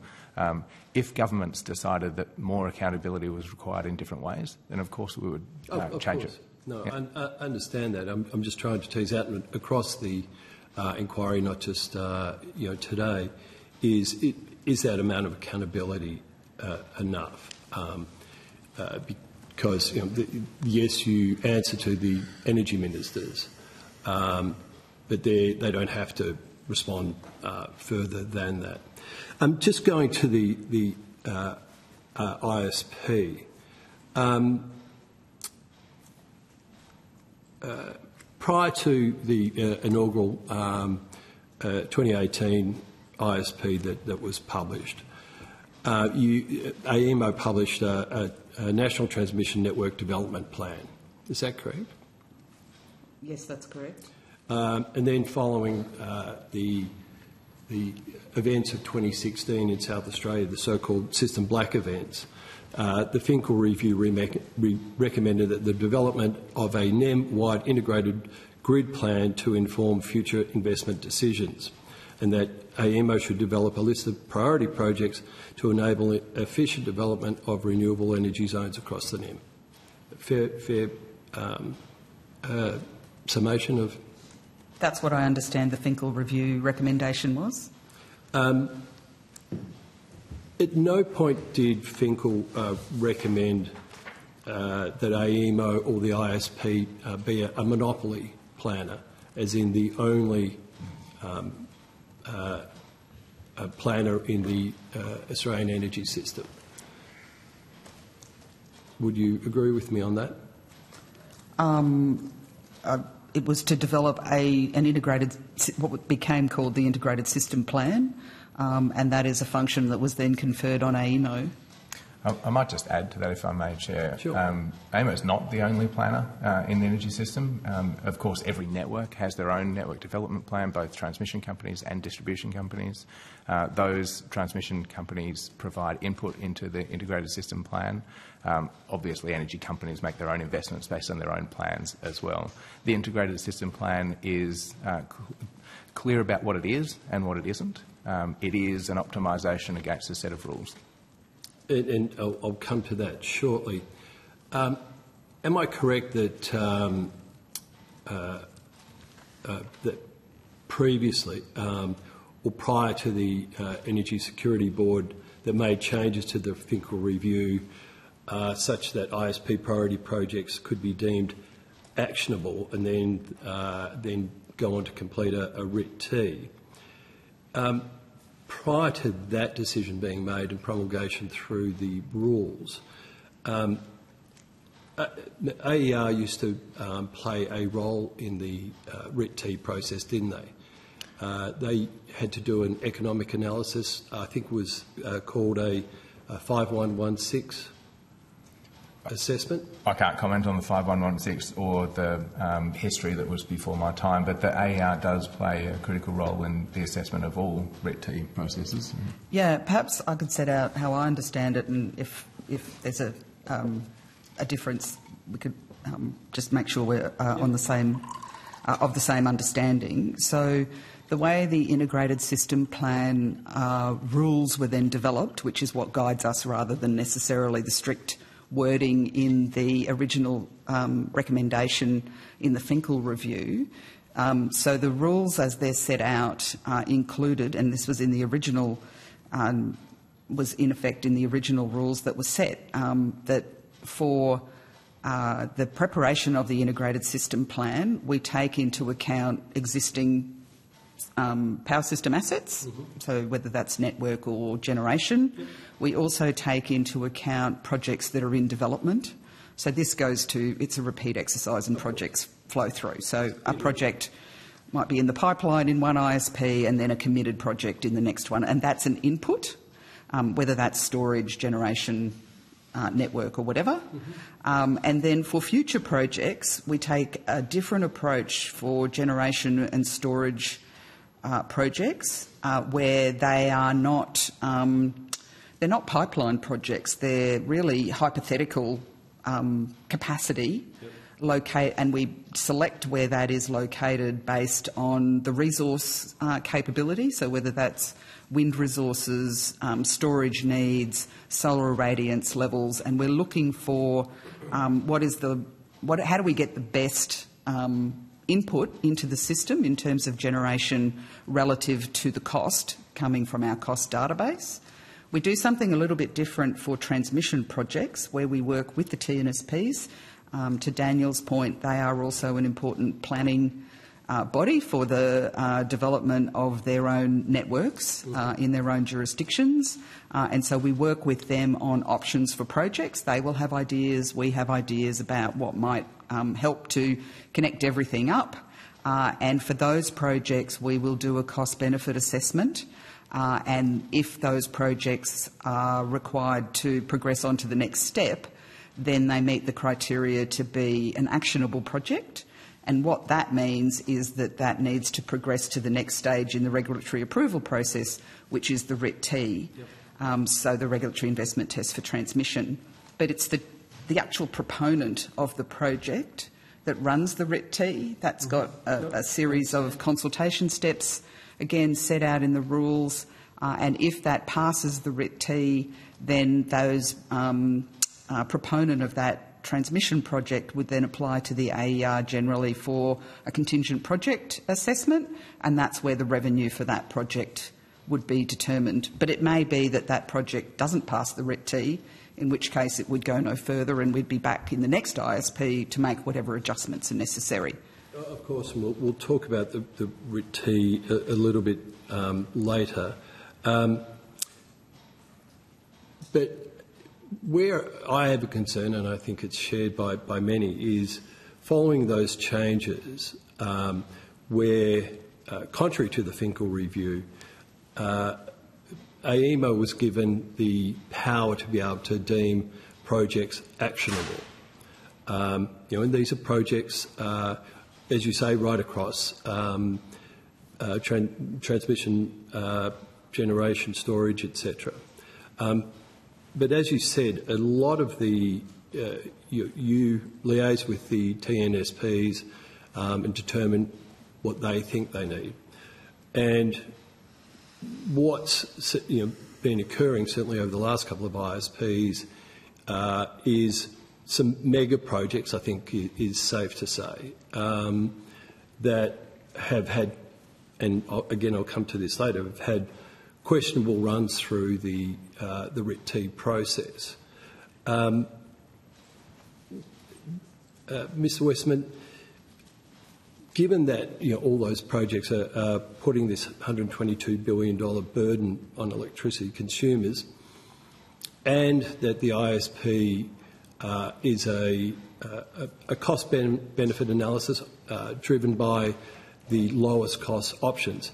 If governments decided that more accountability was required in different ways, then, of course, we would change it. No, yeah. I understand that. I'm just trying to tease out across the inquiry, not just today, is that amount of accountability enough? Because yes, you answer to the energy ministers, but they don't have to respond further than that. Just going to the ISP. Prior to the inaugural 2018 ISP that was published, AEMO published a National Transmission Network Development Plan. Is that correct? Yes, that's correct. And then following the events of 2016 in South Australia, the so-called System Black events, the Finkel review recommended that the development of a NEM-wide integrated grid plan to inform future investment decisions, and that AEMO should develop a list of priority projects to enable efficient development of renewable energy zones across the NEM. Fair summation of... That's what I understand the Finkel review recommendation was. At no point did Finkel recommend that AEMO or the ISP be a monopoly planner, as in the only planner in the Australian energy system. Would you agree with me on that? It was to develop an integrated, what became called the Integrated System Plan, and that is a function that was then conferred on AEMO. I might just add to that, if I may, Chair. Sure. AEMO is not the only planner in the energy system. Of course, every network has their own network development plan, both transmission companies and distribution companies. Those transmission companies provide input into the integrated system plan. Obviously, energy companies make their own investments based on their own plans as well. The integrated system plan is clear about what it is and what it isn't. It is an optimisation against a set of rules. And I'll come to that shortly. Am I correct that that previously, or prior to the Energy Security Board, that made changes to the Finkel review such that ISP priority projects could be deemed actionable and then go on to complete a RIT-T? Prior to that decision being made and promulgation through the rules, AER used to play a role in the RIT-T process, didn't they? They had to do an economic analysis, I think it was called a 5116. assessment? I can't comment on the 5116 or the history that was before my time, but the AER does play a critical role in the assessment of all RET-T processes. Yeah, perhaps I could set out how I understand it, and if there's a difference, we could just make sure we're on the same of the same understanding. So, the way the integrated system plan rules were then developed, which is what guides us rather than necessarily the strict wording in the original recommendation in the Finkel review. So the rules as they're set out included, and this was in the original, was in effect in the original rules that were set, that for the preparation of the integrated system plan, we take into account existing power system assets, so whether that's network or generation. We also take into account projects that are in development. So this goes to, it's a repeat exercise and projects flow through. So a project might be in the pipeline in one ISP and then a committed project in the next one, and that's an input, whether that's storage, generation, network or whatever. And then for future projects, we take a different approach for generation and storage projects where they are not, they're not pipeline projects, they're really hypothetical capacity, and we select where that is located based on the resource capability, so whether that's wind resources, storage needs, solar irradiance levels, and we're looking for how do we get the best input into the system in terms of generation relative to the cost coming from our cost database. We do something a little bit different for transmission projects where we work with the TNSPs. To Daniel's point, they are also an important planning body for the development of their own networks in their own jurisdictions. And so we work with them on options for projects. They will have ideas, we have ideas about what might help to connect everything up. And for those projects, we will do a cost-benefit assessment. And if those projects are required to progress on to the next step, then they meet the criteria to be an actionable project. And what that means is that that needs to progress to the next stage in the regulatory approval process, which is the RET-T, so the regulatory investment test for transmission. But it's the actual proponent of the project that runs the RET-T. That's got a series of consultation steps, again, set out in the rules. And if that passes the RET-T, then those proponent of that transmission project would then apply to the AER generally for a contingent project assessment, and that's where the revenue for that project would be determined. But it may be that that project doesn't pass the RET-T, in which case it would go no further and we'd be back in the next ISP to make whatever adjustments are necessary. Of course, and we'll talk about the RET-T a little bit later. But where I have a concern, and I think it's shared by many, is following those changes where, contrary to the Finkel review, AEMO was given the power to be able to deem projects actionable. And these are projects, as you say, right across transmission, generation, storage, etc. But as you said, a lot of the you liaise with the TNSPs and determine what they think they need. And what's been occurring, certainly over the last couple of ISPs, is some mega projects, I think is safe to say, that have had, and again I'll come to this later, have had questionable runs through the RET-T process. Mr. Westman, given that all those projects are putting this $122 billion burden on electricity consumers, and that the ISP is a cost-benefit analysis driven by the lowest cost options,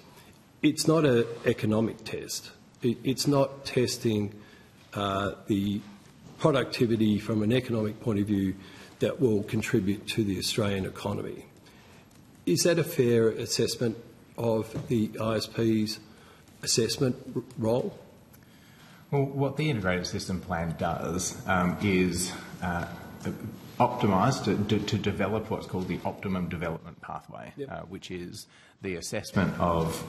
it's not an economic test. It's not testing the productivity from an economic point of view that will contribute to the Australian economy. Is that a fair assessment of the ISP's assessment role? Well, what the Integrated System Plan does is optimise to develop what's called the optimum development pathway, which is the assessment of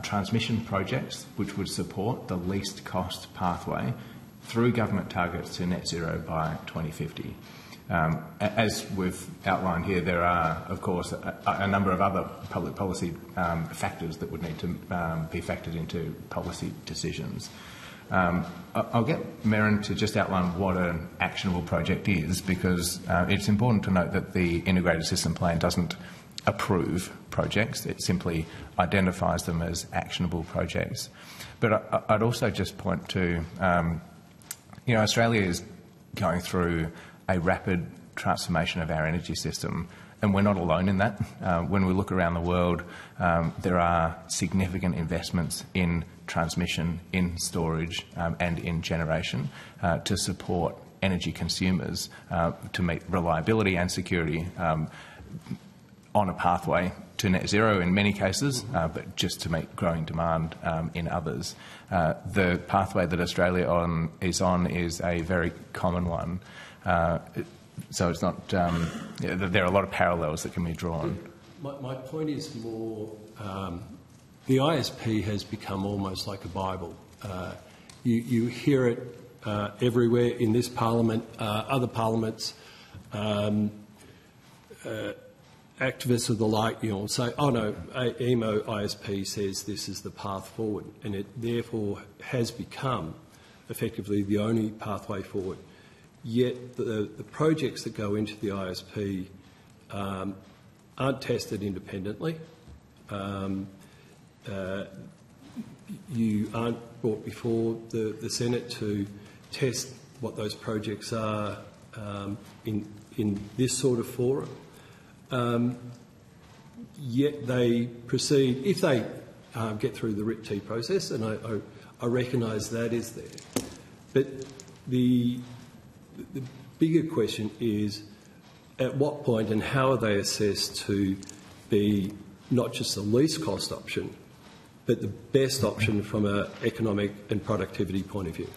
transmission projects which would support the least cost pathway through government targets to net zero by 2050. As we've outlined here, there are, of course, a number of other public policy factors that would need to be factored into policy decisions. I'll get Merrin to just outline what an actionable project is, because it's important to note that the Integrated System Plan doesn't approve projects, it simply identifies them as actionable projects. But I'd also just point to, Australia is going through a rapid transformation of our energy system, and we're not alone in that. When we look around the world, there are significant investments in transmission, in storage and in generation to support energy consumers to meet reliability and security on a pathway to net zero in many cases, but just to meet growing demand in others. The pathway that Australia is on is a very common one. So it's not. There are a lot of parallels that can be drawn. My point is more. The ISP has become almost like a Bible. You hear it everywhere in this parliament, other parliaments. Activists of the like, will say, "Oh no, AEMO ISP says this is the path forward," and it therefore has become effectively the only pathway forward. Yet the projects that go into the ISP aren't tested independently. You aren't brought before the Senate to test what those projects are in this sort of forum. Yet they proceed, if they get through the RIT-T process, and I recognise that is there. But the bigger question is, at what point and how are they assessed to be not just the least cost option, but the best option from an economic and productivity point of view?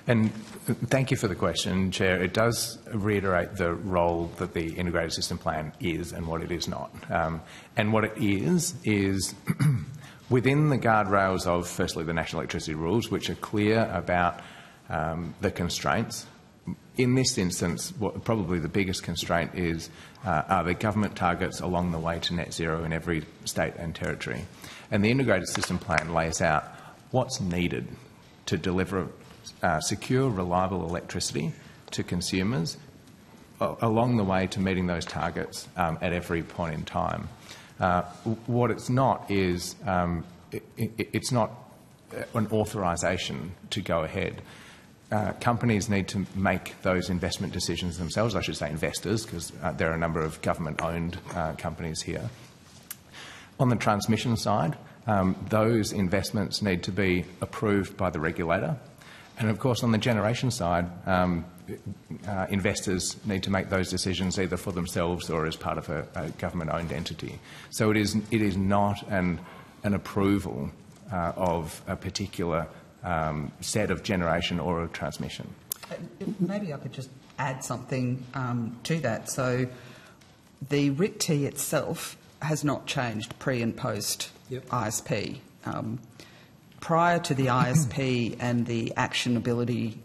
And thank you for the question, Chair. It does reiterate the role that the Integrated System Plan is and what it is not. And what it is within the guardrails of, firstly, the National Electricity Rules, which are clear about the constraints. In this instance, probably the biggest constraint are the government targets along the way to net zero in every state and territory. And the Integrated System Plan lays out what's needed to deliver secure, reliable electricity to consumers along the way to meeting those targets at every point in time. What it's not is it's not an authorisation to go ahead. Companies need to make those investment decisions themselves. I should say investors, because there are a number of government-owned companies here. On the transmission side, those investments need to be approved by the regulator. And of course, on the generation side, investors need to make those decisions either for themselves or as part of a government-owned entity. So it is not an approval of a particular set of generation or of transmission. Maybe I could just add something to that. So the RIT-T itself has not changed pre and post ISP. Prior to the ISP and the actionability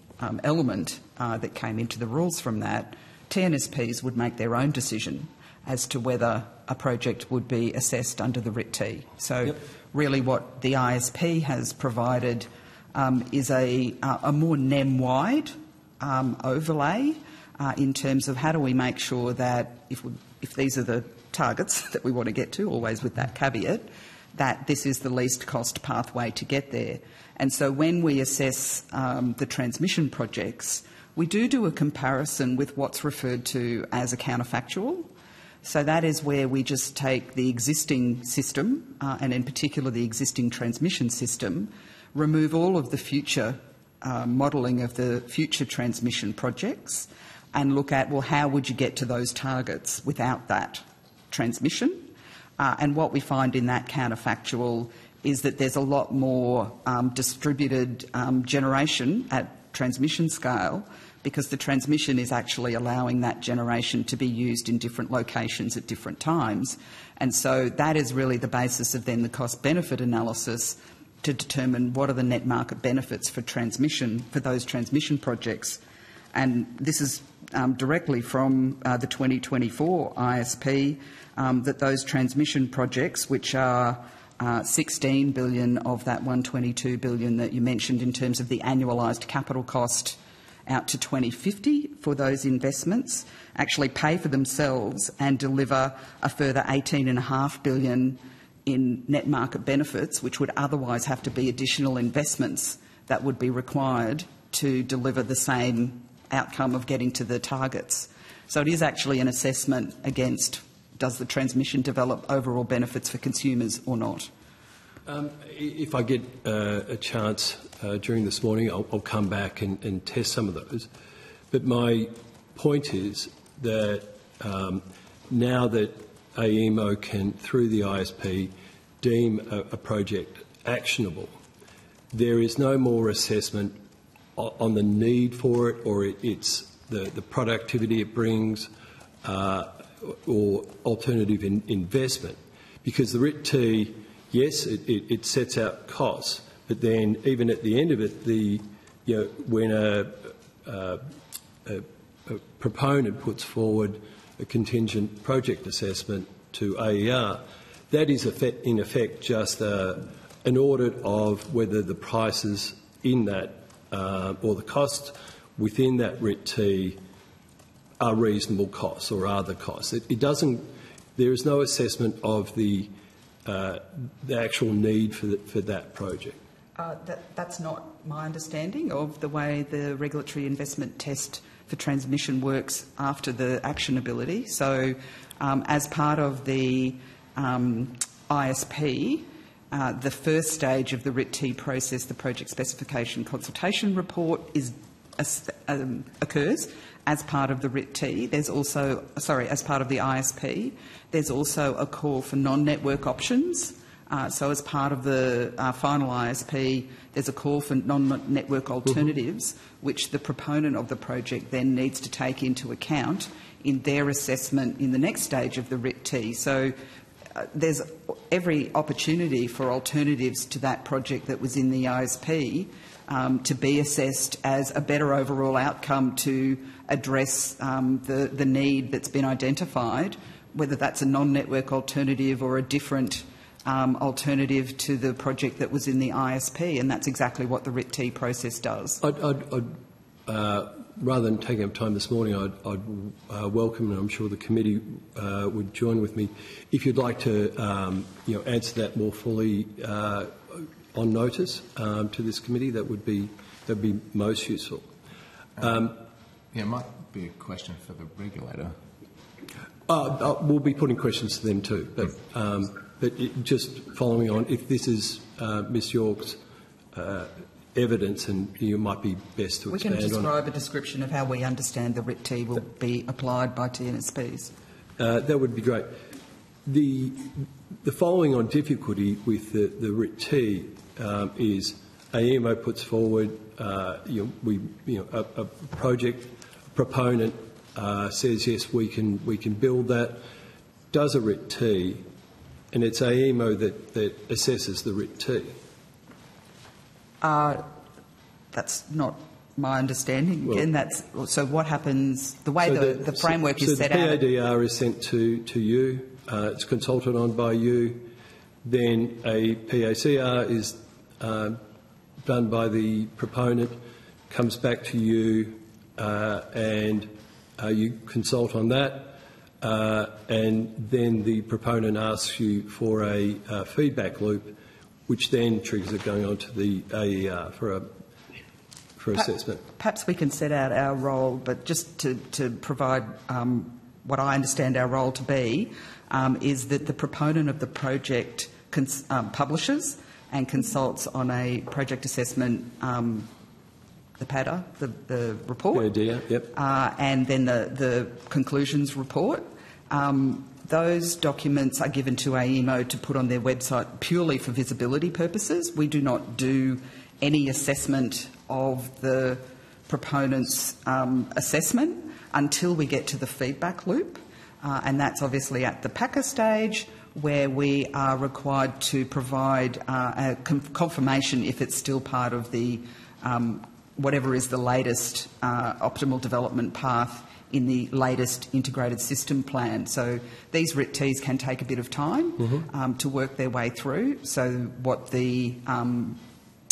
element that came into the rules from that, TNSPs would make their own decision as to whether a project would be assessed under the RIT-T. So really what the ISP has provided is a more NEM-wide overlay in terms of how do we make sure that if these are the targets that we want to get to, always with that caveat, that this is the least cost pathway to get there. And so when we assess the transmission projects, we do a comparison with what's referred to as a counterfactual. So that is where we just take the existing system, and in particular the existing transmission system, remove all of the future modelling of the future transmission projects and look at, well, how would you get to those targets without that transmission? And what we find in that counterfactual is that there's a lot more distributed generation at transmission scale, because the transmission is actually allowing that generation to be used in different locations at different times. And so that is really the basis of then the cost-benefit analysis to determine what are the net market benefits for transmission, for those transmission projects. And this is directly from the 2024 ISP, that those transmission projects, which are 16 billion of that 122 billion that you mentioned in terms of the annualised capital cost out to 2050 for those investments, actually pay for themselves and deliver a further 18.5 billion in net market benefits, which would otherwise have to be additional investments that would be required to deliver the same outcome of getting to the targets. So it is actually an assessment against, does the transmission develop overall benefits for consumers or not? If I get a chance during this morning, I'll come back and test some of those. But my point is that now that AEMO can, through the ISP, deem a project actionable, there is no more assessment on the need for it, or it's the productivity it brings, or alternative investment. Because the RIT-T, yes, it sets out costs, but then even at the end of it, when a proponent puts forward a contingent project assessment to AER, that is in effect just an audit of whether the prices in that or the costs within that RIT-T are reasonable costs or are the costs. It doesn't. There is no assessment of the actual need for that project. That's not my understanding of the way the regulatory investment test for transmission works after the actionability. So, as part of the ISP, the first stage of the RIT-T process, the project specification consultation report, occurs as part of the RIT-T. There's also, as part of the ISP, there's also a call for non-network options. So as part of the final ISP, there's a call for non-network alternatives, which the proponent of the project then needs to take into account in their assessment in the next stage of the RIT-T. So there's every opportunity for alternatives to that project that was in the ISP to be assessed as a better overall outcome to address the need that's been identified, whether that's a non-network alternative or a different alternative to the project that was in the ISP, and that's exactly what the RIT-T process does. Rather than taking up time this morning, I'd welcome, and I'm sure the committee would join with me, if you'd like to answer that more fully on notice to this committee, that would be most useful. It might be a question for the regulator. We'll be putting questions to them too, but just following on, if this is Ms York's evidence, and you might be best to expand on it. We can describe a description of how we understand the RIT-T will be applied by TNSPs. That would be great. The following on difficulty with the RIT-T is AEMO puts forward a project proponent says yes, we can build that, does a RIT-T, and it's AEMO that assesses the RIT-T. That's not my understanding. Again, so what happens, the way the framework is set out. So the PADR is sent to you, it's consulted on by you, then a PACR is done by the proponent, comes back to you, and you consult on that, and then the proponent asks you for a feedback loop, which then triggers it going on to the AER for assessment. Perhaps we can set out our role, but just to provide what I understand our role to be, is that the proponent of the project publishes and consults on a project assessment PADA, the report. Yeah, yep. And then the conclusions report. Those documents are given to AEMO to put on their website purely for visibility purposes. We do not do any assessment of the proponent's assessment until we get to the feedback loop, and that's obviously at the PACA stage, where we are required to provide a confirmation if it's still part of the whatever is the latest optimal development path in the latest integrated system plan. So these RIT-Ts can take a bit of time to work their way through. So what the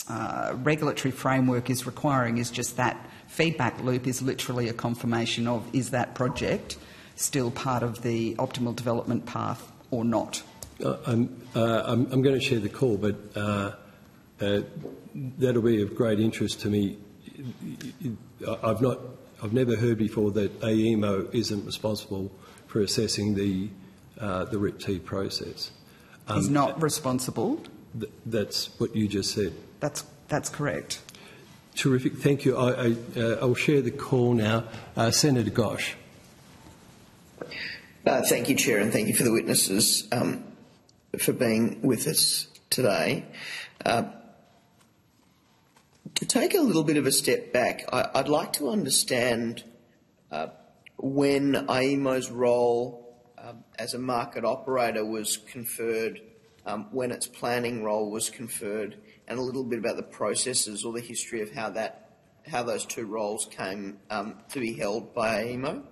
regulatory framework is requiring is just that feedback loop is literally a confirmation of, is that project still part of the optimal development path or not? I'm going to share the call, but that'll be of great interest to me. I've never heard before that AEMO isn't responsible for assessing the RIT-T process. Is not responsible. That's what you just said. That's correct. Terrific. Thank you. I'll share the call now. Senator Gosh. Thank you, Chair, and thank you for the witnesses for being with us today. To take a little bit of a step back, I'd like to understand when AEMO's role as a market operator was conferred, when its planning role was conferred, and a little bit about the processes or the history of how those two roles came to be held by AEMO.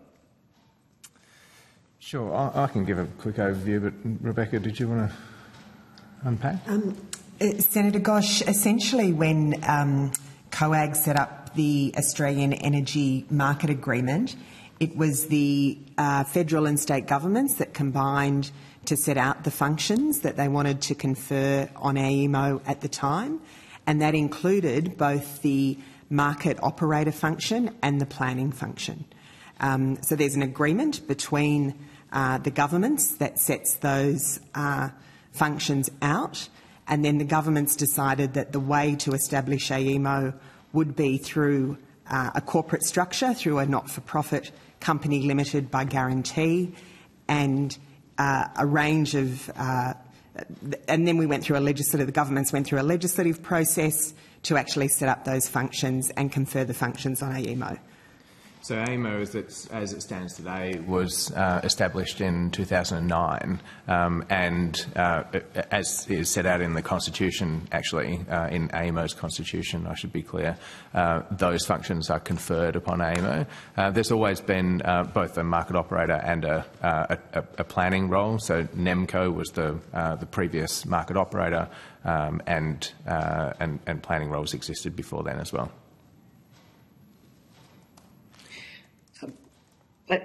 Sure, I can give a quick overview, but Rebecca, did you want to unpack? Senator Gosh, essentially when COAG set up the Australian Energy Market Agreement, it was the federal and state governments that combined to set out the functions that they wanted to confer on AEMO at the time, and that included both the market operator function and the planning function. So there's an agreement between the governments that sets those functions out, and then the governments decided that the way to establish AEMO would be through a corporate structure, through a not-for-profit company limited by guarantee, and a range of... and then we went through the governments went through a legislative process to actually set up those functions and confer the functions on AEMO. So AEMO, as it stands today, was established in 2009, and as is set out in the Constitution, actually, in AEMO's Constitution, I should be clear, those functions are conferred upon AEMO. There's always been both a market operator and a planning role. So NEMCO was the previous market operator, and planning roles existed before then as well.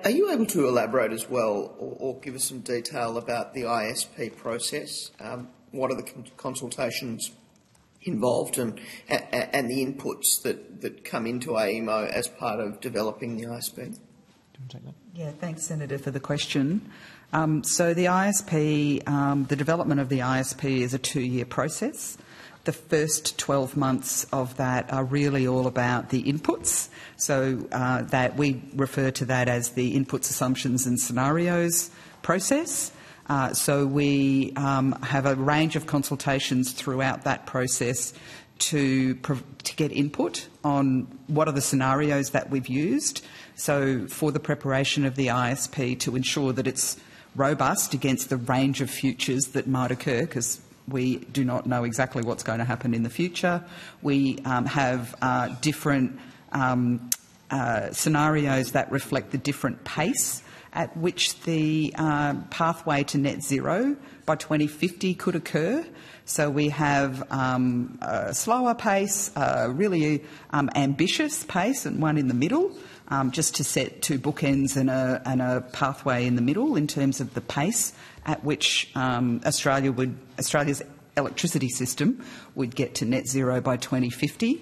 Are you able to elaborate as well, or give us some detail about the ISP process? What are the consultations involved, and the inputs that come into AEMO as part of developing the ISP? Do you want to take that? Yeah, thanks, Senator, for the question. So the ISP, the development of the ISP is a 2-year process. The first 12 months of that are really all about the inputs. So that we refer to that as the inputs, assumptions and scenarios process. So we have a range of consultations throughout that process to get input on what are the scenarios that we've used. So for the preparation of the ISP, to ensure that it's robust against the range of futures that might occur, because we do not know exactly what's going to happen in the future. We have different scenarios that reflect the different pace at which the pathway to net zero by 2050 could occur. So we have a slower pace, a really ambitious pace, and one in the middle, just to set 2 bookends and a pathway in the middle in terms of the pace at which Australia's electricity system would get to net zero by 2050.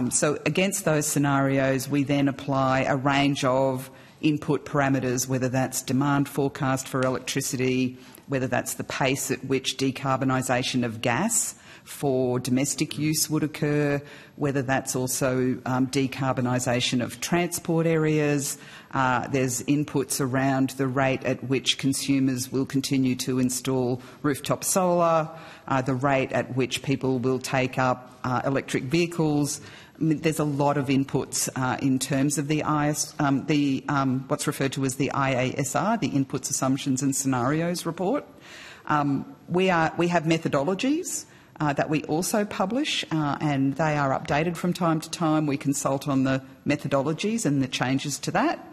So against those scenarios, we then apply a range of input parameters, whether that's demand forecast for electricity, whether that's the pace at which decarbonisation of gas for domestic use would occur, whether that's also decarbonisation of transport areas. There's inputs around the rate at which consumers will continue to install rooftop solar, the rate at which people will take up electric vehicles. I mean, there's a lot of inputs in terms of the what's referred to as the IASR, the Inputs, Assumptions and Scenarios report. We have methodologies that we also publish, and they are updated from time to time. We consult on the methodologies and the changes to that.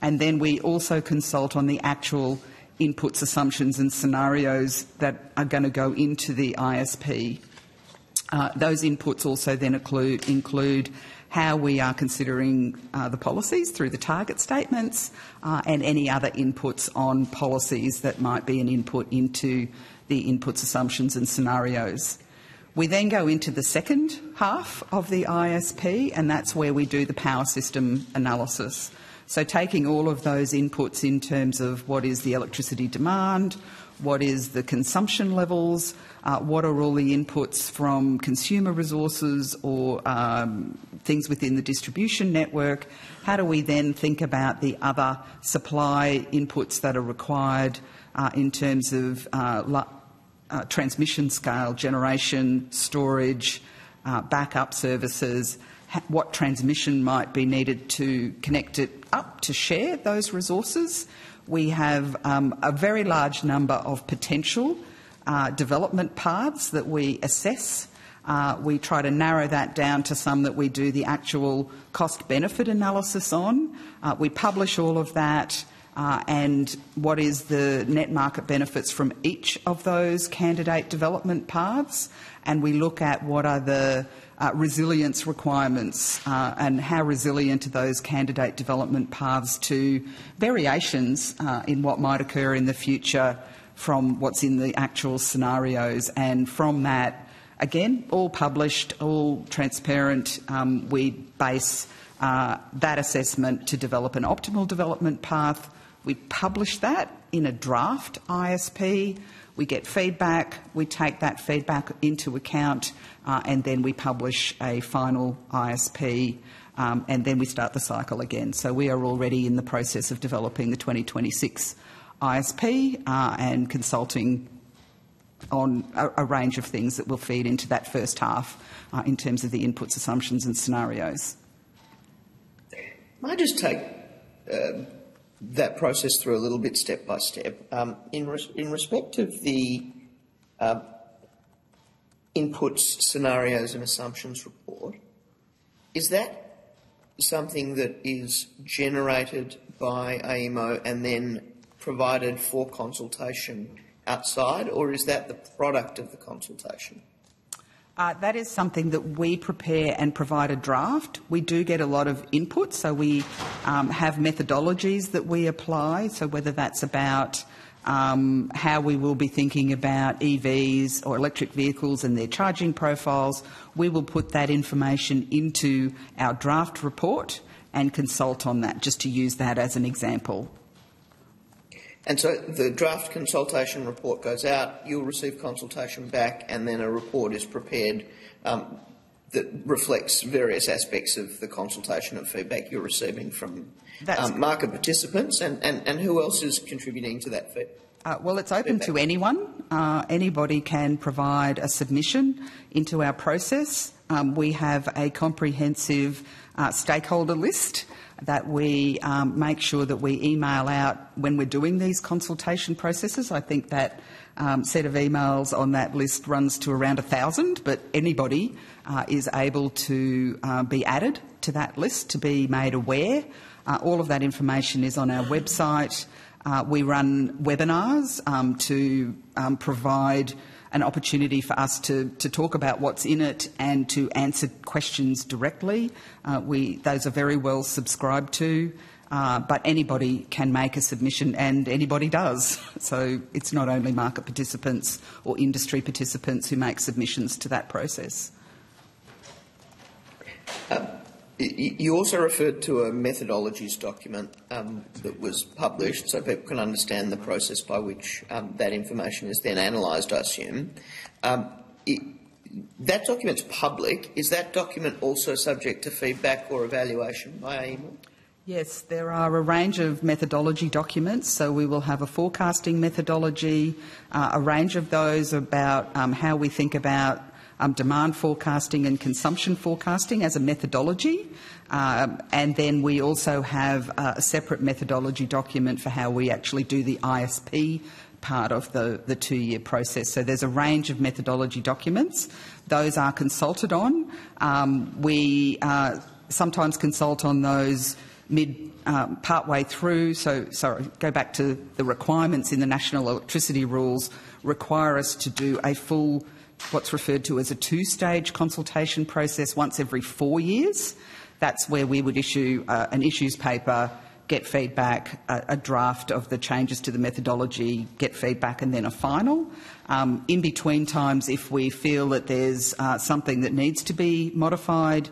And then we also consult on the actual inputs, assumptions and scenarios that are going to go into the ISP. Those inputs also then include how we are considering the policies through the target statements and any other inputs on policies that might be an input into the inputs, assumptions and scenarios. We then go into the second half of the ISP, and that's where we do the power system analysis. So taking all of those inputs in terms of what is the electricity demand, what is the consumption levels, what are all the inputs from consumer resources or things within the distribution network, how do we then think about the other supply inputs that are required in terms of transmission scale, generation, storage, backup services, what transmission might be needed to connect it up to share those resources. We have a very large number of potential development paths that we assess. We try to narrow that down to some that we do the actual cost-benefit analysis on. We publish all of that and what is the net market benefits from each of those candidate development paths, and we look at what are the resilience requirements and how resilient are those candidate development paths to variations in what might occur in the future from what's in the actual scenarios. And from that, again, all published, all transparent, we base that assessment to develop an optimal development path. We publish that in a draft ISP. We get feedback, we take that feedback into account, and then we publish a final ISP, and then we start the cycle again. So we are already in the process of developing the 2026 ISP and consulting on a range of things that will feed into that first half in terms of the inputs, assumptions and scenarios. Might I just take that process through a little bit step by step. In respect of the inputs, scenarios and assumptions report, is that something that is generated by AEMO and then provided for consultation outside, or is that the product of the consultation? That is something that we prepare and provide a draft. We do get a lot of input, so we have methodologies that we apply, so whether that's about how we will be thinking about EVs or electric vehicles and their charging profiles, we will put that information into our draft report and consult on that, just to use that as an example. And so the draft consultation report goes out, you'll receive consultation back, and then a report is prepared that reflects various aspects of the consultation and feedback you're receiving from market participants, and who else is contributing to that feedback? Well, it's open to anyone. Anybody can provide a submission into our process. We have a comprehensive stakeholder list that we make sure that we email out when we're doing these consultation processes. I think that set of emails on that list runs to around 1,000, but anybody is able to be added to that list, to be made aware. All of that information is on our website. We run webinars to provide an opportunity for us to talk about what's in it and to answer questions directly. Those are very well subscribed to, but anybody can make a submission, and anybody does. So it's not only market participants or industry participants who make submissions to that process. You also referred to a methodologies document that was published, so people can understand the process by which that information is then analysed, I assume. That document's public. Is that document also subject to feedback or evaluation by AEMO? Yes, there are a range of methodology documents. So we will have a forecasting methodology, a range of those about how we think about demand forecasting and consumption forecasting as a methodology. And then we also have a separate methodology document for how we actually do the ISP part of the 2-year process. So there's a range of methodology documents. Those are consulted on. We sometimes consult on those partway through. Go back to the requirements in the National Electricity Rules require us to do a full, what's referred to as a 2-stage consultation process once every 4 years. That's where we would issue an issues paper, get feedback, a draft of the changes to the methodology, get feedback, and then a final. In between times, if we feel that there's something that needs to be modified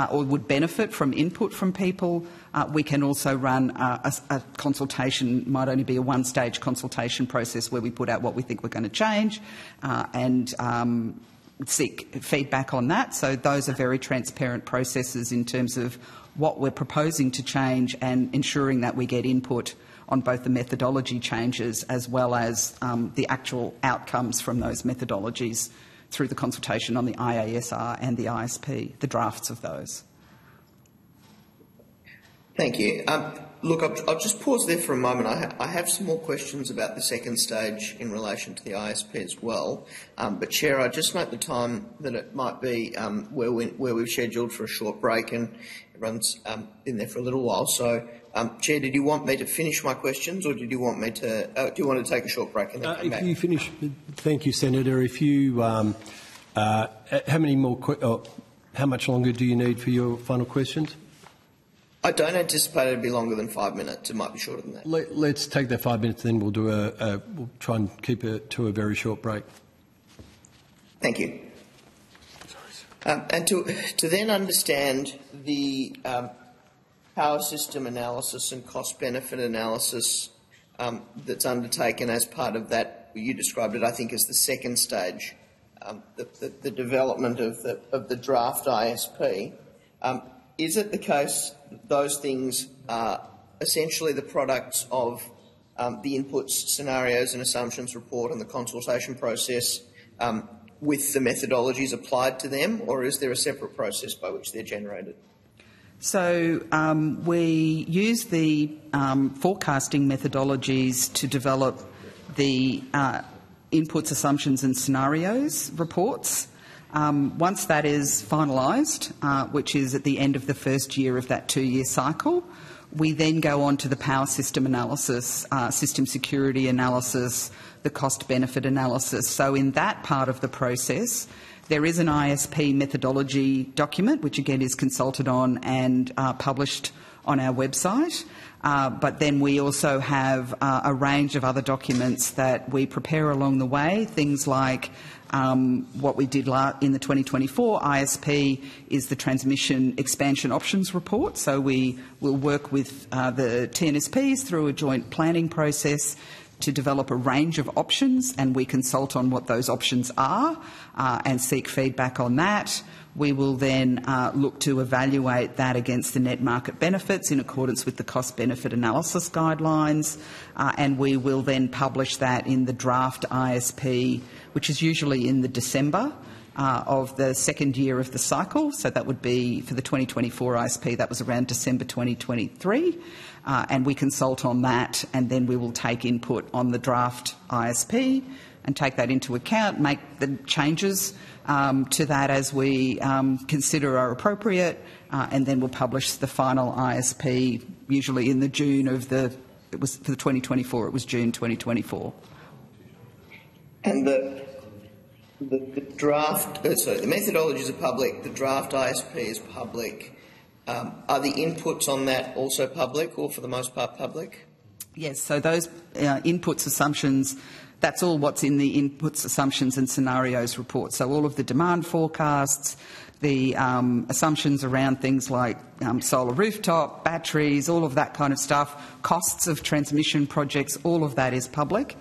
or would benefit from input from people, we can also run a consultation. Might only be a 1-stage consultation process where we put out what we think we're going to change and seek feedback on that. So those are very transparent processes in terms of what we're proposing to change and ensuring that we get input on both the methodology changes as well as the actual outcomes from those methodologies through the consultation on the IASR and the ISP, the drafts of those. Thank you. Look, I'll just pause there for a moment. I have some more questions about the second stage in relation to the ISP as well. But, Chair, I just note the time that it might be where we've scheduled for a short break and everyone's been there for a little while. So, Chair, did you want me to finish my questions or did you want me to do you want to take a short break and then come back? If you finish, thank you, Senator. If you, how much longer do you need for your final questions? I don't anticipate it'll be longer than 5 minutes. It might be shorter than that. Let's take that 5 minutes, then we'll do we'll try and keep it to a very short break. Thank you. And to then understand the power system analysis and cost-benefit analysis that's undertaken as part of that, you described it, I think, as the second stage, the development of the draft ISP. Is it the case that those things are essentially the products of the inputs, scenarios and assumptions report and the consultation process with the methodologies applied to them, or is there a separate process by which they're generated? So we use the forecasting methodologies to develop the inputs, assumptions and scenarios reports. Once that is finalised, which is at the end of the first year of that 2-year cycle, we then go on to the power system analysis, system security analysis, the cost-benefit analysis. So in that part of the process, there is an ISP methodology document, which again is consulted on and published on our website. But then we also have a range of other documents that we prepare along the way, things like what we did in the 2024 ISP is the transmission expansion options report. So we will work with the TNSPs through a joint planning process to develop a range of options, and we consult on what those options are and seek feedback on that. We will then look to evaluate that against the net market benefits in accordance with the cost-benefit analysis guidelines, and we will then publish that in the draft ISP, which is usually in the December of the second year of the cycle. So that would be for the 2024 ISP, that was around December 2023. And we consult on that, and then we will take input on the draft ISP and take that into account, make the changes to that as we consider are appropriate, and then we'll publish the final ISP usually in the June of it was for the 2024, it was June 2024. And the draft, sorry, the methodologies are public, the draft ISP is public. Are the inputs on that also public, or for the most part public? Yes, so those inputs, assumptions, that's all what's in the inputs, assumptions and scenarios report. So all of the demand forecasts, the assumptions around things like solar rooftop, batteries, all of that kind of stuff, costs of transmission projects, all of that is public.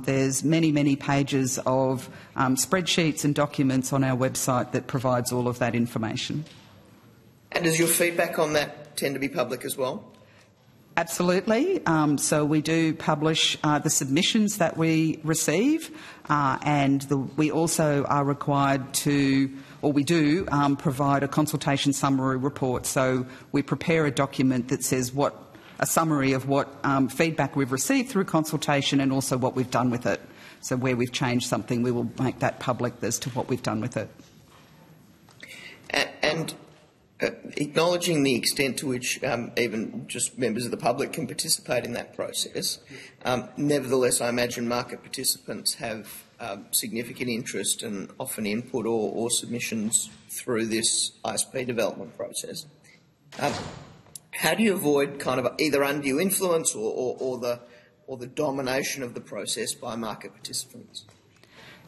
There's many, many pages of spreadsheets and documents on our website that provides all of that information. And does your feedback on that tend to be public as well? Absolutely. So we do publish the submissions that we receive, and we also are required to, or we do, provide a consultation summary report. So we prepare a document that says a summary of what feedback we've received through consultation and also what we've done with it. So where we've changed something, we will make that public as to what we've done with it. And acknowledging the extent to which even just members of the public can participate in that process, nevertheless, I imagine market participants have significant interest and often input or submissions through this ISP development process. How do you avoid kind of either undue influence or the domination of the process by market participants?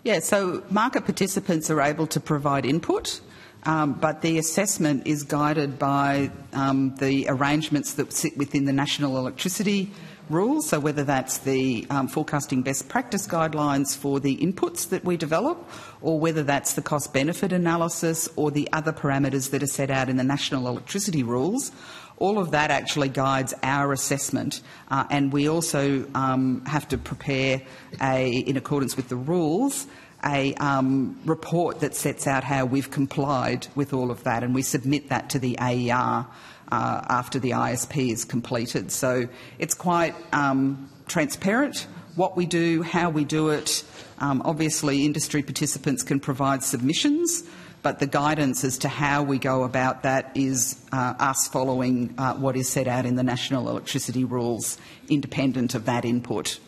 Yeah, so market participants are able to provide input. But the assessment is guided by the arrangements that sit within the national electricity rules, so whether that's the forecasting best practice guidelines for the inputs that we develop, or whether that's the cost-benefit analysis or the other parameters that are set out in the national electricity rules. All of that actually guides our assessment, and we also have to prepare, in accordance with the rules, a report that sets out how we've complied with all of that, and we submit that to the AER after the ISP is completed. So it's quite transparent what we do, how we do it. Obviously, industry participants can provide submissions, but the guidance as to how we go about that is us following what is set out in the national electricity rules, independent of that input.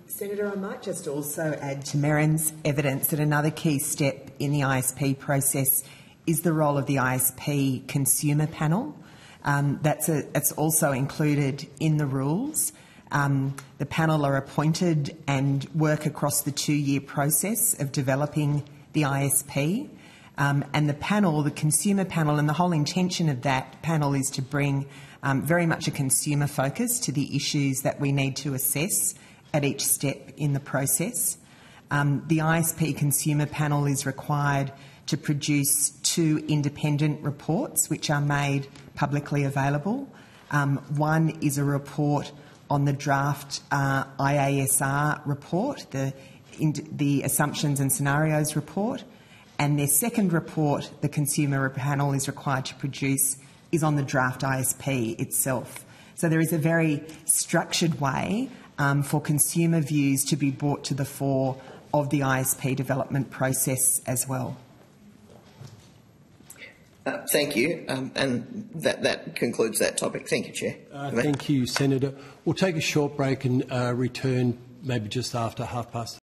Senator, I might just also add to Merrin's evidence that another key step in the ISP process is the role of the ISP consumer panel. It's also included in the rules. The panel are appointed and work across the 2-year process of developing the ISP. And the panel, the consumer panel, and the whole intention of that panel is to bring very much a consumer focus to the issues that we need to assess at each step in the process. The ISP consumer panel is required to produce 2 independent reports which are made publicly available. One is a report on the draft IASR report, the assumptions and scenarios report, and their second report, the consumer panel is required to produce, is on the draft ISP itself. So there is a very structured way for consumer views to be brought to the fore of the ISP development process as well. Thank you, and that concludes that topic. Thank you, Chair. Thank you, Senator. We'll take a short break and return maybe just after 3:30.